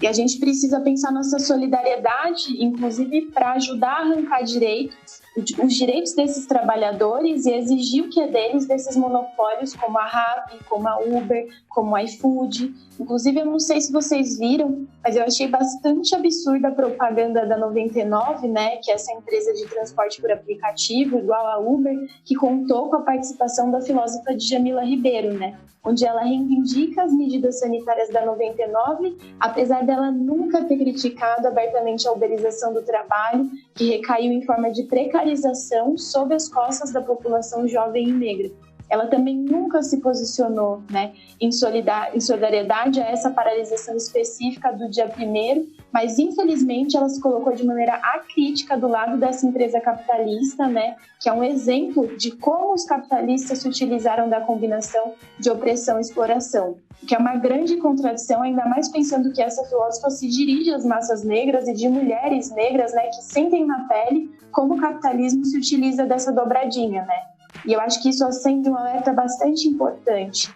E a gente precisa pensar nossa solidariedade, inclusive para ajudar a arrancar os direitos desses trabalhadores e exigir o que é deles desses monopólios como a Rappi, como a Uber, como a iFood. Inclusive, eu não sei se vocês viram, mas eu achei bastante absurda a propaganda da 99, né, que é essa empresa de transporte por aplicativo, igual a Uber, que contou com a participação da filósofa Djamila Ribeiro, né, onde ela reivindica as medidas sanitárias da 99, apesar dela nunca ter criticado abertamente a uberização do trabalho, que recaiu em forma de precarização sobre as costas da população jovem e negra. Ela também nunca se posicionou, né, em solidariedade a essa paralisação específica do dia 1º, mas infelizmente ela se colocou de maneira acrítica do lado dessa empresa capitalista, né, que é um exemplo de como os capitalistas se utilizaram da combinação de opressão e exploração, que é uma grande contradição, ainda mais pensando que essa filósofa se dirige às massas negras e de mulheres negras, né, que sentem na pele como o capitalismo se utiliza dessa dobradinha, né. E eu acho que isso acende um alerta bastante importante,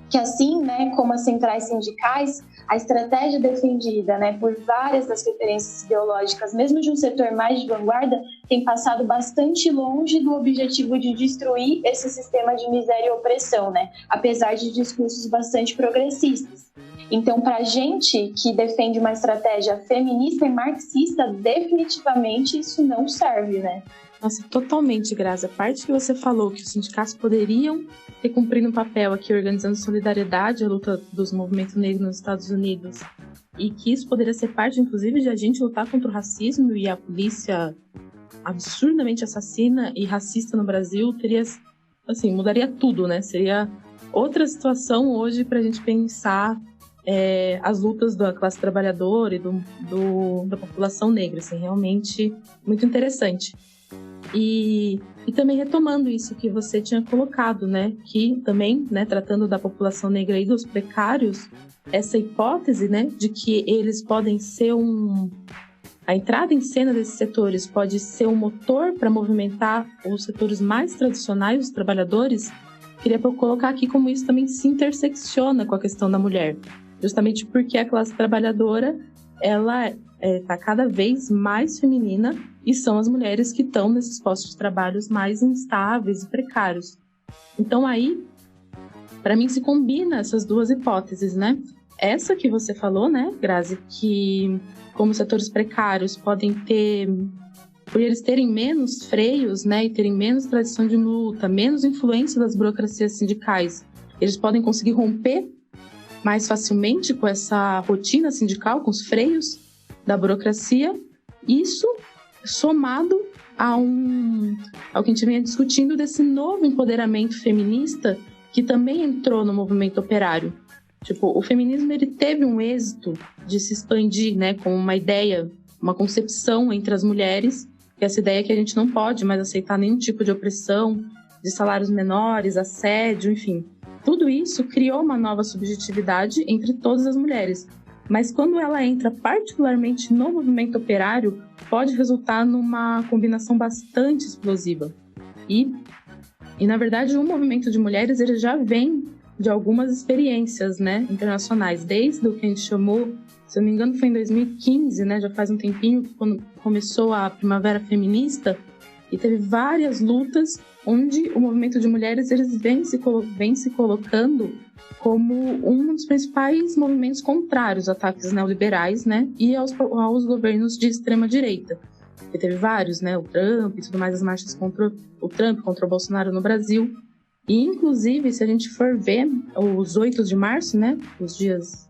que assim, né, como as centrais sindicais, a estratégia defendida, né, por várias das referências ideológicas, mesmo de um setor mais de vanguarda, tem passado bastante longe do objetivo de destruir esse sistema de miséria e opressão, né, apesar de discursos bastante progressistas. Então, para a gente que defende uma estratégia feminista e marxista, definitivamente isso não serve, né? Nossa, totalmente, Grazi. A parte que você falou que os sindicatos poderiam ter cumprido um papel aqui organizando solidariedade à luta dos movimentos negros nos Estados Unidos e que isso poderia ser parte, inclusive, de a gente lutar contra o racismo e a polícia absurdamente assassina e racista no Brasil, teria, assim, mudaria tudo, né? Seria outra situação hoje para a gente pensar as lutas da classe trabalhadora e da população negra, assim, realmente muito interessante. E também retomando isso que você tinha colocado, né, que também, né, tratando da população negra e dos precários, essa hipótese, né, de que eles podem ser a entrada em cena desses setores pode ser um motor para movimentar os setores mais tradicionais dos trabalhadores, queria colocar aqui como isso também se intersecciona com a questão da mulher, justamente porque a classe trabalhadora, ela está cada vez mais feminina e são as mulheres que estão nesses postos de trabalho mais instáveis e precários. Então aí, para mim, se combina essas duas hipóteses, né? Essa que você falou, né, Grazi, que como setores precários podem ter, por eles terem menos freios, né, e terem menos tradição de luta, menos influência das burocracias sindicais, eles podem conseguir romper mais facilmente com essa rotina sindical, com os freios, da burocracia, isso somado ao que a gente vinha discutindo desse novo empoderamento feminista que também entrou no movimento operário. Tipo, o feminismo ele teve um êxito de se expandir, né, com uma ideia, uma concepção entre as mulheres, que essa ideia que a gente não pode mais aceitar nenhum tipo de opressão, de salários menores, assédio, enfim. Tudo isso criou uma nova subjetividade entre todas as mulheres. Mas quando ela entra particularmente no movimento operário, pode resultar numa combinação bastante explosiva. E na verdade, o movimento de mulheres ele já vem de algumas experiências, né, internacionais, desde o que a gente chamou, se eu não me engano, foi em 2015, né, já faz um tempinho, quando começou a Primavera Feminista, e teve várias lutas onde o movimento de mulheres eles vem se colocando como um dos principais movimentos contrários a ataques neoliberais, né, e aos governos de extrema-direita. Que teve vários, né, o Trump e tudo mais, as marchas contra o Trump, contra o Bolsonaro no Brasil. E, inclusive, se a gente for ver os 8 de março, né, os Dias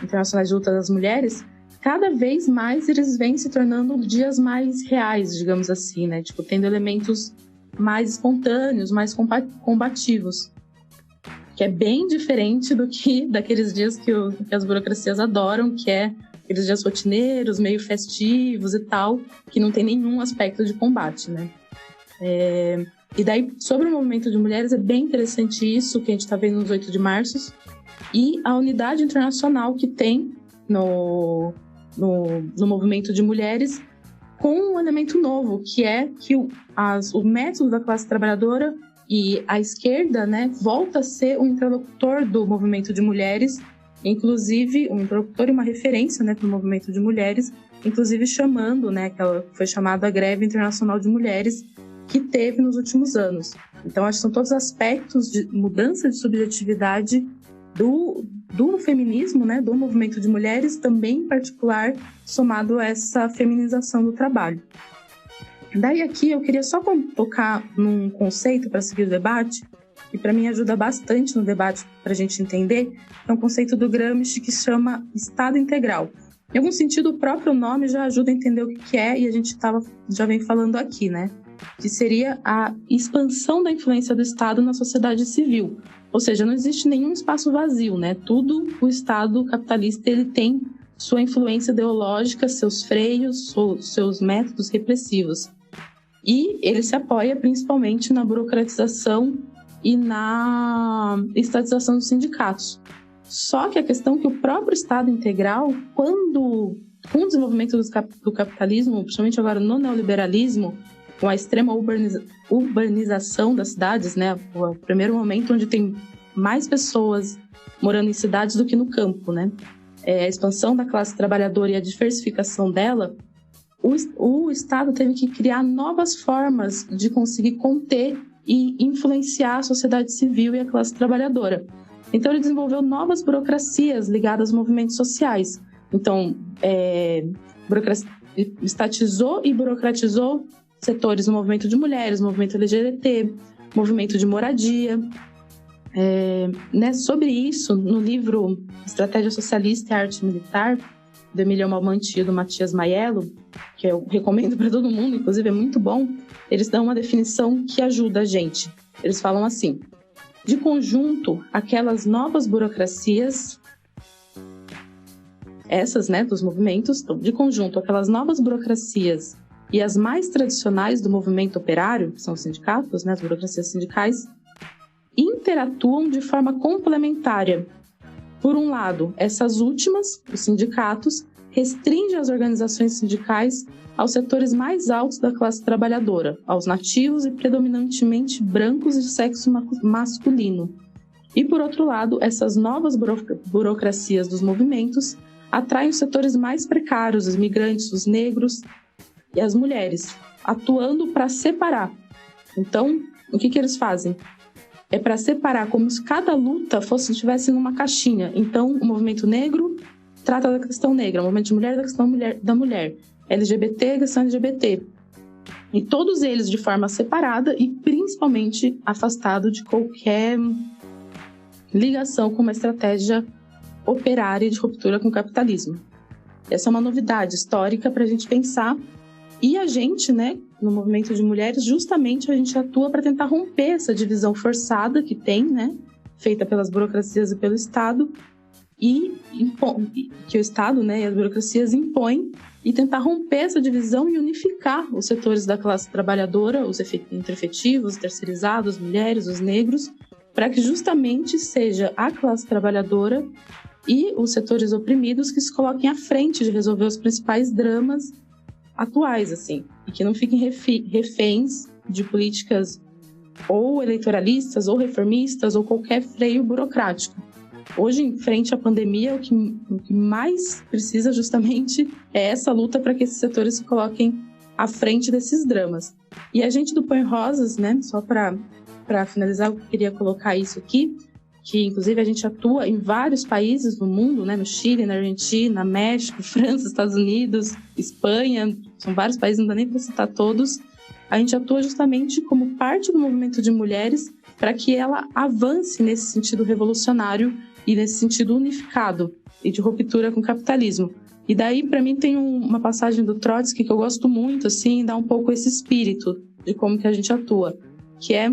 Internacionais de Luta das Mulheres, cada vez mais eles vêm se tornando dias mais reais, digamos assim, né, tipo, tendo elementos mais espontâneos, mais combativos, que é bem diferente do que daqueles dias que as burocracias adoram, que é aqueles dias rotineiros, meio festivos e tal, que não tem nenhum aspecto de combate, né? E daí, sobre o movimento de mulheres, é bem interessante isso que a gente está vendo nos 8 de março e a unidade internacional que tem no movimento de mulheres com um elemento novo, que é que o método da classe trabalhadora e a esquerda, né, volta a ser o interlocutor do movimento de mulheres, inclusive um interlocutor e uma referência, né, para o movimento de mulheres, inclusive chamando, né, que foi chamada a Greve Internacional de Mulheres, que teve nos últimos anos. Então, acho que são todos aspectos de mudança de subjetividade do feminismo, né, do movimento de mulheres, também em particular, somado a essa feminização do trabalho. Daí aqui eu queria só tocar num conceito para seguir o debate, que para mim ajuda bastante no debate para a gente entender, é um conceito do Gramsci que se chama Estado Integral. Em algum sentido, o próprio nome já ajuda a entender o que é, e a gente já vem falando aqui, né? Que seria a expansão da influência do Estado na sociedade civil. Ou seja, não existe nenhum espaço vazio, né? Tudo o Estado capitalista ele tem sua influência ideológica, seus freios, seus métodos repressivos. E ele se apoia principalmente na burocratização e na estatização dos sindicatos. Só que a questão é que o próprio Estado integral, com o desenvolvimento do capitalismo, principalmente agora no neoliberalismo, com a extrema urbanização das cidades, né? O primeiro momento onde tem mais pessoas morando em cidades do que no campo, né? A expansão da classe trabalhadora e a diversificação dela, o Estado teve que criar novas formas de conseguir conter e influenciar a sociedade civil e a classe trabalhadora. Então, ele desenvolveu novas burocracias ligadas aos movimentos sociais. Então, estatizou e burocratizou setores do movimento de mulheres, movimento LGBT, movimento de moradia. Sobre isso, no livro Estratégia Socialista e Arte Militar, do Emílio Malmanti e do Matias Maiello, que eu recomendo para todo mundo, inclusive é muito bom, eles dão uma definição que ajuda a gente. Eles falam assim: de conjunto, aquelas novas burocracias, essas, né, dos movimentos, de conjunto, aquelas novas burocracias e as mais tradicionais do movimento operário, que são os sindicatos, né, as burocracias sindicais, interatuam de forma complementar. Por um lado, essas últimas, os sindicatos, restringem as organizações sindicais aos setores mais altos da classe trabalhadora, aos nativos e predominantemente brancos de sexo masculino. E, por outro lado, essas novas burocracias dos movimentos atraem os setores mais precários, os migrantes, os negros e as mulheres, atuando para separar. Então, o que eles fazem? É para separar, como se cada luta estivesse numa caixinha. Então, o movimento negro trata da questão negra, o movimento de mulher da questão da mulher, LGBT, questão LGBT. E todos eles de forma separada e principalmente afastado de qualquer ligação com uma estratégia operária de ruptura com o capitalismo. Essa é uma novidade histórica para a gente pensar. E a gente, né, no movimento de mulheres, justamente a gente atua para tentar romper essa divisão forçada que tem, né, feita pelas burocracias e pelo Estado, e que o Estado, né, e as burocracias impõem, e tentar romper essa divisão e unificar os setores da classe trabalhadora, os efetivos, os terceirizados, as mulheres, os negros, para que justamente seja a classe trabalhadora e os setores oprimidos que se coloquem à frente de resolver os principais dramas atuais, assim, e que não fiquem reféns de políticas ou eleitoralistas, ou reformistas, ou qualquer freio burocrático. Hoje, em frente à pandemia, o que mais precisa justamente é essa luta para que esses setores se coloquem à frente desses dramas. E a gente do Põe Rosas, né, só para finalizar, eu queria colocar isso aqui, que inclusive a gente atua em vários países do mundo, né, no Chile, na Argentina, México, França, Estados Unidos, Espanha, são vários países, não dá nem para citar todos. A gente atua justamente como parte do movimento de mulheres para que ela avance nesse sentido revolucionário e nesse sentido unificado e de ruptura com o capitalismo. E daí, para mim, tem uma passagem do Trotsky que eu gosto muito, assim, dá um pouco esse espírito de como que a gente atua, que é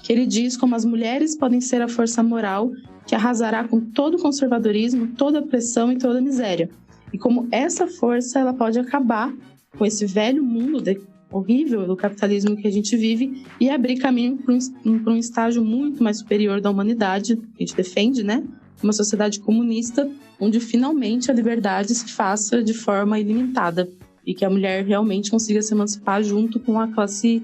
que ele diz como as mulheres podem ser a força moral que arrasará com todo o conservadorismo, toda a opressão e toda a miséria. E como essa força ela pode acabar com esse velho mundo horrível do capitalismo que a gente vive e abrir caminho para um estágio muito mais superior da humanidade, que a gente defende, né? Uma sociedade comunista, onde finalmente a liberdade se faça de forma ilimitada e que a mulher realmente consiga se emancipar junto com a classe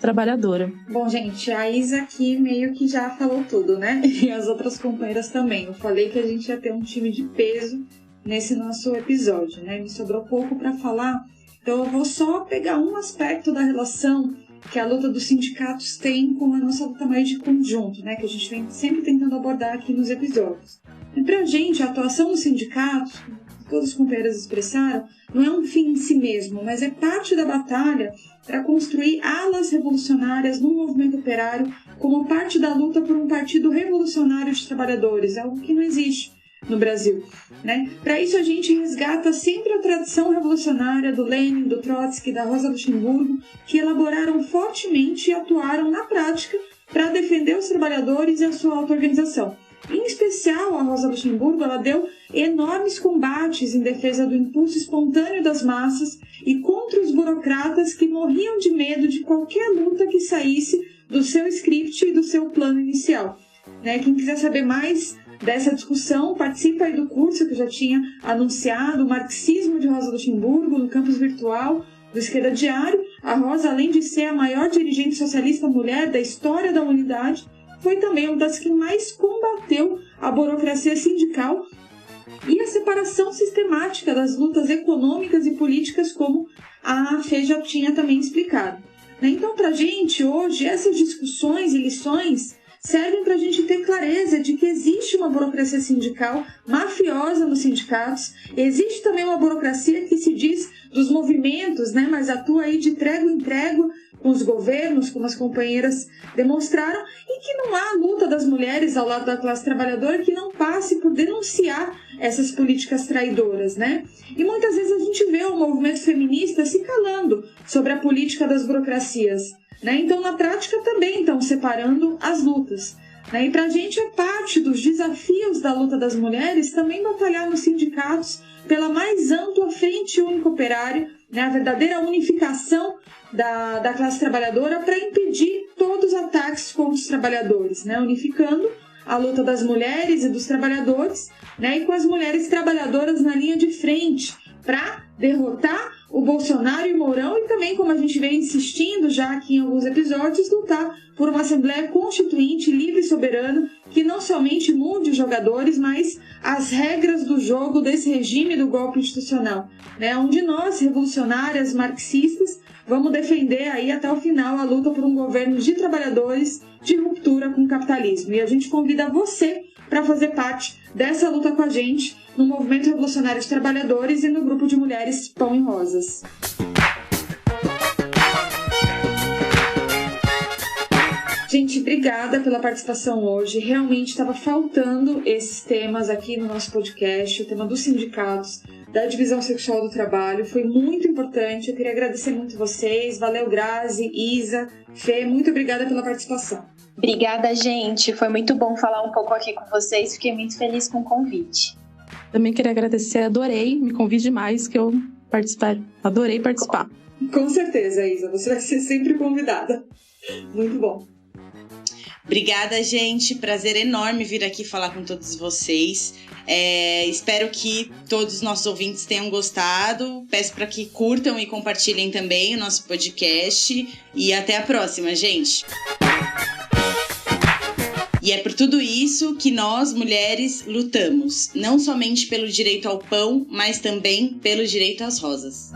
trabalhadora. Bom, gente, a Isa aqui meio que já falou tudo, né? E as outras companheiras também. Eu falei que a gente ia ter um time de peso nesse nosso episódio, né? Me sobrou pouco para falar, então eu vou só pegar um aspecto da relação que a luta dos sindicatos tem com a nossa luta mais de conjunto, né? Que a gente vem sempre tentando abordar aqui nos episódios. E pra gente, a atuação dos sindicatos, como todas as companheiras expressaram, não é um fim em si mesmo, mas é parte da batalha para construir alas revolucionárias no movimento operário como parte da luta por um partido revolucionário de trabalhadores, algo que não existe no Brasil, né? Para isso a gente resgata sempre a tradição revolucionária do Lenin, do Trotsky, da Rosa Luxemburgo, que elaboraram fortemente e atuaram na prática para defender os trabalhadores e a sua auto-organização. Em especial, a Rosa Luxemburgo ela deu enormes combates em defesa do impulso espontâneo das massas e contra os burocratas que morriam de medo de qualquer luta que saísse do seu script e do seu plano inicial. Né? Quem quiser saber mais dessa discussão, participa aí do curso que eu já tinha anunciado, o Marxismo de Rosa Luxemburgo, no campus virtual do Esquerda Diário. A Rosa, além de ser a maior dirigente socialista mulher da história da humanidade, foi também uma das que mais combateu a burocracia sindical e a separação sistemática das lutas econômicas e políticas, como a Fê já tinha também explicado. Então, para a gente, hoje, essas discussões e lições servem para a gente ter clareza de que existe uma burocracia sindical mafiosa nos sindicatos, existe também uma burocracia que se diz dos movimentos, né, mas atua aí de trégua em trégua com os governos, como as companheiras demonstraram, e que não há luta das mulheres ao lado da classe trabalhadora que não passe por denunciar essas políticas traidoras, né? E muitas vezes a gente vê o movimento feminista se calando sobre a política das burocracias, né? Então, na prática, também estão separando as lutas, né? E para a gente é parte dos desafios da luta das mulheres também batalhar nos sindicatos pela mais ampla frente única operária, né? A verdadeira unificação da classe trabalhadora para impedir todos os ataques contra os trabalhadores, né? Unificando a luta das mulheres e dos trabalhadores, né? E com as mulheres trabalhadoras na linha de frente para derrotar o Bolsonaro e o Mourão e também, como a gente vem insistindo já aqui em alguns episódios, lutar por uma Assembleia Constituinte livre e soberana que não somente mude os jogadores, mas as regras do jogo desse regime do golpe institucional, né? Onde nós, revolucionárias, marxistas, vamos defender aí até o final a luta por um governo de trabalhadores de ruptura com o capitalismo. E a gente convida você para fazer parte dessa luta com a gente no Movimento Revolucionário de Trabalhadores e no grupo de mulheres Pão e Rosas. Gente, obrigada pela participação hoje. Realmente estava faltando esses temas aqui no nosso podcast, o tema dos sindicatos, da divisão sexual do trabalho. Foi muito importante. Eu queria agradecer muito vocês. Valeu, Grazi, Isa, Fê. Muito obrigada pela participação. Obrigada, gente. Foi muito bom falar um pouco aqui com vocês. Fiquei muito feliz com o convite. Também queria agradecer, adorei. Me convide mais que eu adorei participar. Com certeza, Isa. Você vai ser sempre convidada. Muito bom. Obrigada, gente. Prazer enorme vir aqui falar com todos vocês. Espero que todos os nossos ouvintes tenham gostado. Peço para que curtam e compartilhem também o nosso podcast. E até a próxima, gente. E é por tudo isso que nós, mulheres, lutamos. Não somente pelo direito ao pão, mas também pelo direito às rosas.